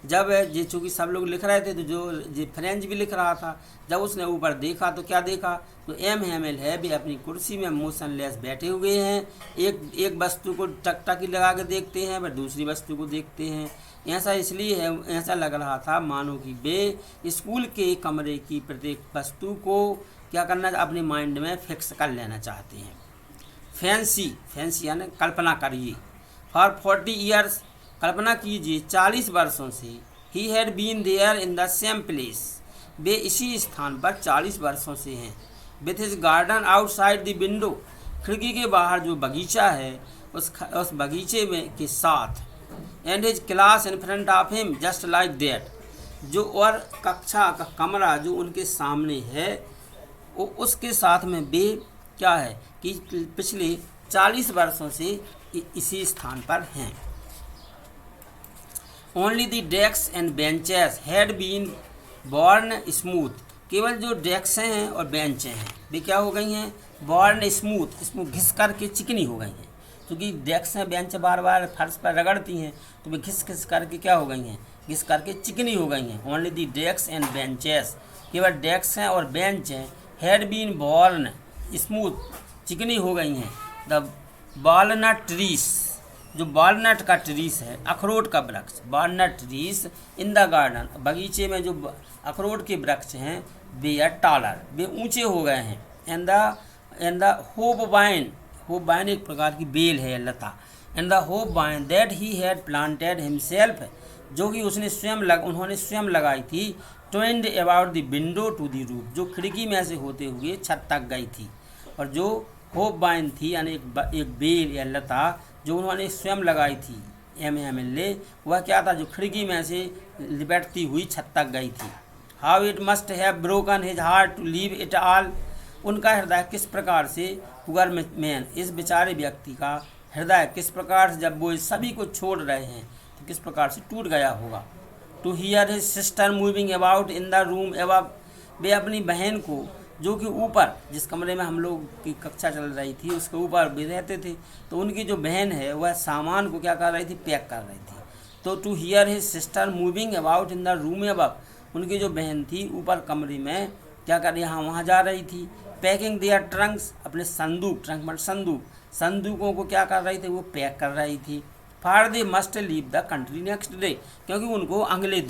जब ये चूँकि सब लोग लिख रहे थे, तो जो फ्रेंच भी लिख रहा था, जब उसने ऊपर देखा तो क्या देखा, तो एम हैमिल है वे अपनी कुर्सी में मोशनलेस बैठे हुए हैं, एक वस्तु को टकटकी लगा के देखते हैं, वह दूसरी वस्तु को देखते हैं। ऐसा इसलिए है, ऐसा लग रहा था मानो कि वे स्कूल के कमरे की प्रत्येक वस्तु को क्या करना, अपने माइंड में फिक्स कर लेना चाहते हैं। फैंसी यानी कल्पना करिए। फॉर 40 ईयर्स, कल्पना कीजिए 40 वर्षों से, he had been there in the same place, वे इसी स्थान पर 40 वर्षों से हैं। With his garden outside the window, खिड़की के बाहर जो बगीचा है उस बगीचे में के साथ, and his class in front of him just like that, जो और कक्षा का कमरा जो उनके सामने है वो उसके साथ में वे क्या है कि पिछले 40 वर्षों से इसी स्थान पर हैं। Only the desk and benches had been worn smooth, केवल जो डेस्क हैं और बेंचें हैं वे क्या हो गई हैं, बॉर्न स्मूथ घिस करके चिकनी हो गई हैं, क्योंकि डेस्क हैं बेंच बार बार फर्श पर रगड़ती हैं, तो वे घिस करके क्या हो गई हैं, घिस करके चिकनी हो गई हैं। Only the desk and benches केवल डेस्क हैं और बेंच हैं, हैड बीन बॉर्न स्मूथ, चिकनी हो गई हैं। द वॉलनट ट्रीस, जो वॉलनट का ट्रीस है, अखरोट का वृक्ष, walnut trees in the garden, बगीचे में जो अखरोट के वृक्ष हैं, वे आर टॉलर, वे ऊंचे हो गए हैं। एंड द होप वाइन एक प्रकार की बेल है, लता। And the hop vine that he had planted himself, जो कि उन्होंने स्वयं लगाई थी, twined about the window to the roof, जो खिड़की में से होते हुए छत तक गई थी। और जो होप वाइन थी यानी एक बेल या लता जो उन्होंने स्वयं लगाई थी, MAMLA, वह क्या था, जो खिड़की में से लिपटती हुई छत तक गई थी। How it must have broken his heart to leave it all, उनका हृदय किस प्रकार से, पुअर मैन, इस बेचारे व्यक्ति का हृदय किस प्रकार से, जब वो सभी को छोड़ रहे हैं तो किस प्रकार से टूट गया होगा। To hear his sister moving about in the room above, वे अपनी बहन को, जो कि ऊपर जिस कमरे में हम लोग की कक्षा चल रही थी उसके ऊपर भी रहते थे, तो उनकी जो बहन है वह सामान को क्या कर रही थी, पैक कर रही थी। तो to hear his sister moving about in the room above, उनकी जो बहन थी ऊपर कमरे में क्या कर, यहाँ वहाँ जा रही थी। पैकिंग देयर ट्रंक्स, अपने संदूक, ट्रंक मतलब संदूकों को क्या कर रही थी, वो पैक कर रही थी। For they must leave the country next day, क्योंकि उनको अगले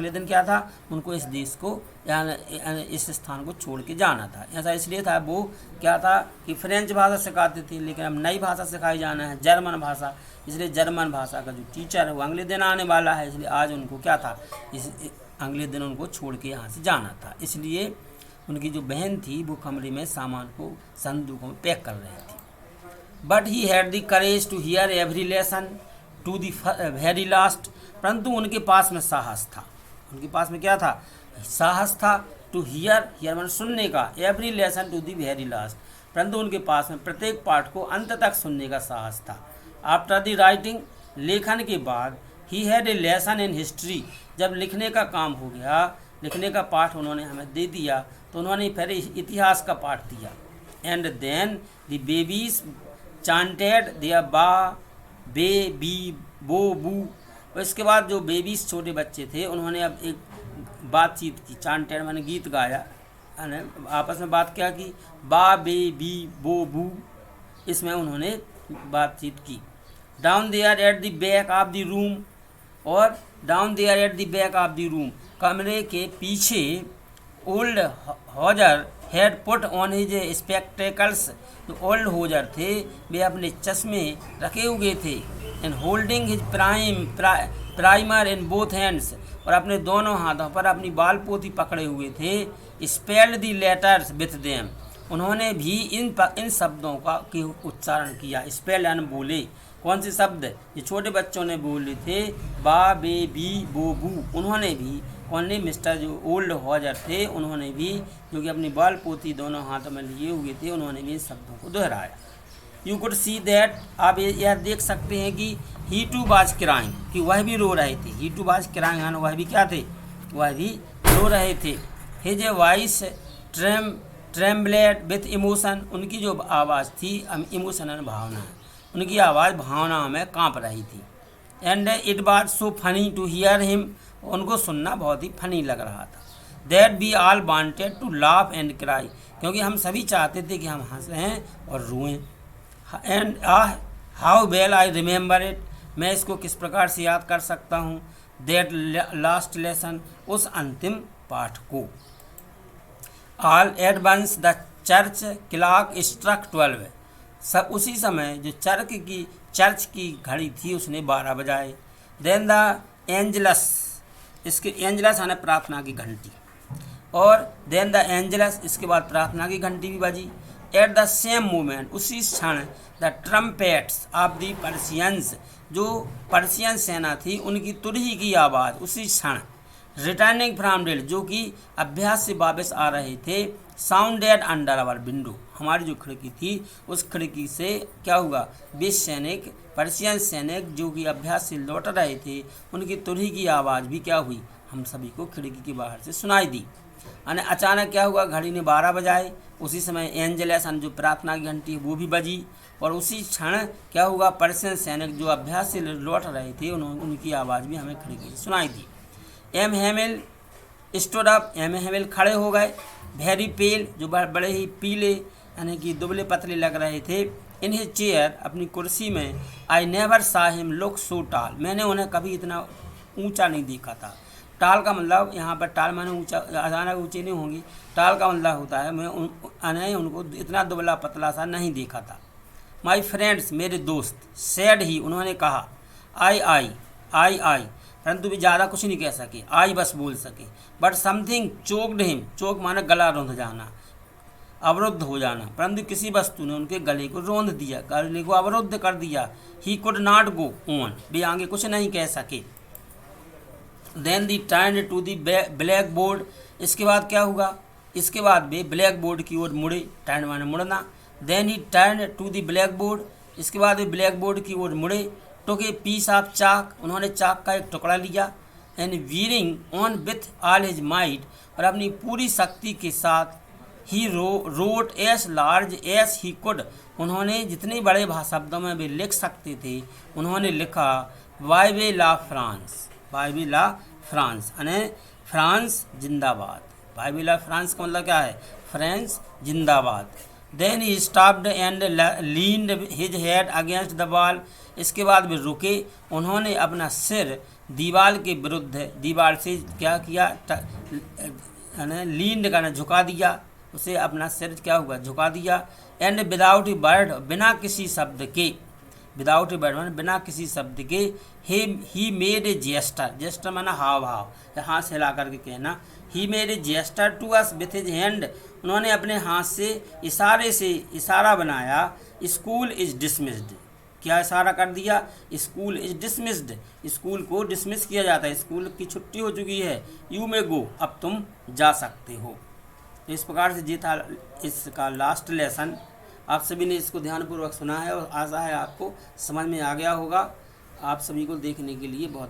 दिन क्या था, उनको इस देश को यानी इस स्थान को छोड़ के जाना था। ऐसा इसलिए था, वो क्या था कि फ्रेंच भाषा सिखाते थे, लेकिन अब नई भाषा सिखाई जाना है, जर्मन भाषा, इसलिए जर्मन भाषा का जो टीचर है वो अगले दिन आने वाला है, इसलिए आज उनको क्या था, इस अगले दिन उनको छोड़ के यहाँ से जाना था। इसलिए उनकी जो बहन थी वो कमरे में सामान को संदूकों में पैक कर रही थी। But he had the courage to hear every lesson to the very last, परंतु उनके पास में साहस था, उनके पास में क्या था, साहस था। टू हियर मतलब सुनने का, every lesson to the very last, परंतु उनके पास में प्रत्येक पाठ को अंत तक सुनने का साहस था। आफ्टर द राइटिंग, लेखन के बाद, he had a lesson in history, जब लिखने का काम हो गया, लिखने का पाठ उन्होंने हमें दे दिया, तो उन्होंने फिर इतिहास का पाठ दिया। And then the babies chanted दिया बा बे बी बो बू, और इसके बाद जो बेबीज छोटे बच्चे थे उन्होंने अब एक बातचीत की, चांटेड मैंने गीत गाया, आपस में बात क्या की, बा बे बी बो बू, इसमें उन्होंने बातचीत की। Down there at the back of the room, और down there at the back of the room, कमरे के पीछे, old Hauser had put on his spectacles, जो ओल्ड होजर थे वे अपने चश्मे रखे हुए थे। And holding his primer in both hands, और अपने दोनों हाथों पर अपनी बाल पोथी पकड़े हुए थे। Spelled the letters with them, उन्होंने भी इन शब्दों का उच्चारण किया। स्पेल यानी बोले, कौन से शब्द, ये छोटे बच्चों ने बोले थे, बा बे बी बो बू, उन्होंने भी, कौन ने, मिस्टर जो ओल्ड हॉजर थे उन्होंने भी, जो कि अपनी बाल पोथी दोनों हाथों में लिए हुए थे, उन्होंने भी इन शब्दों को दोहराया। यू कुड सी दैट, आप यह देख सकते हैं कि ही टू वाज क्राइंग, कि वह भी रो रहे थे। ही टू वाज क्राइंग यानी वह भी क्या थे, वह भी रो रहे थे। हिज वॉइस ट्रेम्बलेड विथ इमोशन, उनकी जो आवाज़ थी, इमोशनल भावना, उनकी आवाज़ भावनाओं में कांप रही थी। And it was so funny to hear him, उनको सुनना बहुत ही फनी लग रहा था। That we all wanted to laugh and cry, क्योंकि हम सभी चाहते थे कि हम हंसें और रोएं। And how well I remember it, मैं इसको किस प्रकार से याद कर सकता हूँ। दैट लास्ट लेसन, उस अंतिम पाठ को। All at once the church clock struck 12, सब उसी समय जो चर्च की घड़ी थी उसने 12 बजाए। देन द एंजलस, इसके एंजलस आने प्रार्थना की घंटी, और देन द एंजलस, इसके बाद प्रार्थना की घंटी भी बजी। एट द सेम मोमेंट, उसी क्षण, the trumpets of the Persians, जो पर्शियन सेना थी उनकी तुरही की आवाज़ उसी क्षण। रिटर्निंग फ्रॉम ड्रिल, जो कि अभ्यास से वापस आ रहे थे। साउंडेड अंडर आवर विंडो, हमारी जो खिड़की थी उस खिड़की से क्या हुआ, वे सैनिक, पर्शियन सैनिक जो कि अभ्यास से लौट रहे थे, उनकी तुरही की आवाज़ भी क्या हुई, हम सभी को खिड़की के बाहर से सुनाई दी। यानी अचानक क्या हुआ, घड़ी ने 12 बजाए, उसी समय एंजलस जो प्रार्थना की घंटी है वो भी बजी, और उसी क्षण क्या हुआ, पर्शियन सैनिक जो अभ्यास से लौट रहे थे उनकी आवाज़ भी हमें खिड़की से सुनाई दी। M Hamel stood up Hamel खड़े हो गए, वेरी पेल जो बड़े ही पीले यानी कि दुबले पतले लग रहे थे, इन हिज चेयर अपनी कुर्सी में, आई नेवर सा हिम लुक सो टाल, मैंने उन्हें कभी इतना ऊंचा नहीं देखा था। टाल का मतलब यहाँ पर टाल माने ऊंचा, अचानक ऊंचे नहीं होंगी, टाल का मतलब होता है मैं उनको इतना दुबला पतला सा नहीं देखा था। माई फ्रेंड्स मेरे दोस्त, सैड ही उन्होंने कहा, आई परंतु भी ज़्यादा कुछ नहीं कह सके, आई बस बोल सके। बट समथिंग चोक्ड हिम, चोक माना गला रोंध जाना, अवरुद्ध हो जाना, परंतु किसी वस्तु ने उनके गले को रोंध दिया, गले को अवरुद्ध कर दिया। He could not go on, वे आगे कुछ नहीं कह सके। Then the turn to the blackboard, इसके बाद क्या हुआ, इसके बाद वे ब्लैक बोर्ड की ओर मुड़े, टर्न माने मुड़ना। Then he turn to the blackboard, इसके बाद वे ब्लैक बोर्ड की ओर मुड़े। टुक ए पीस ऑफ चाक, उन्होंने चाक का एक टुकड़ा लिया। And veering on with all his might, और अपनी पूरी शक्ति के साथ he wrote S large S he could, उन्होंने जितने बड़े शब्दों में वे लिख सकते थे उन्होंने लिखा, वाइवे ला फ्रांस, वाइवे ला फ्रांस यानी फ्रांस जिंदाबाद। वाइवे ला फ्रांस का मतलब क्या है, फ्रांस जिंदाबाद। Then he stopped and leaned his head against the wall, इसके बाद वे रुके, उन्होंने अपना सिर दीवार के विरुद्ध, दीवार से क्या किया, लीन्ड करना झुका दिया, उसे अपना सिर क्या हुआ, झुका दिया। एंड विदाउट ए वर्ड, बिना किसी शब्द के, विदाउट ए वर्ड बिना किसी शब्द के, he made a gesture, gesture माना हाव भाव, हाथ से हिला करके कहना। He made a gesture to us with his hand, उन्होंने अपने हाथ से इशारा बनाया। स्कूल इज डिसमिस्ड, क्या इशारा कर दिया, स्कूल इज डिसमिस्ड, स्कूल को डिसमिस किया जाता है, स्कूल की छुट्टी हो चुकी है। यू मे गो, अब तुम जा सकते हो। इस प्रकार से ये था इसका लास्ट लेसन। आप सभी ने इसको ध्यानपूर्वक सुना है और आशा है आपको समझ में आ गया होगा। आप सभी को देखने के लिए बहुत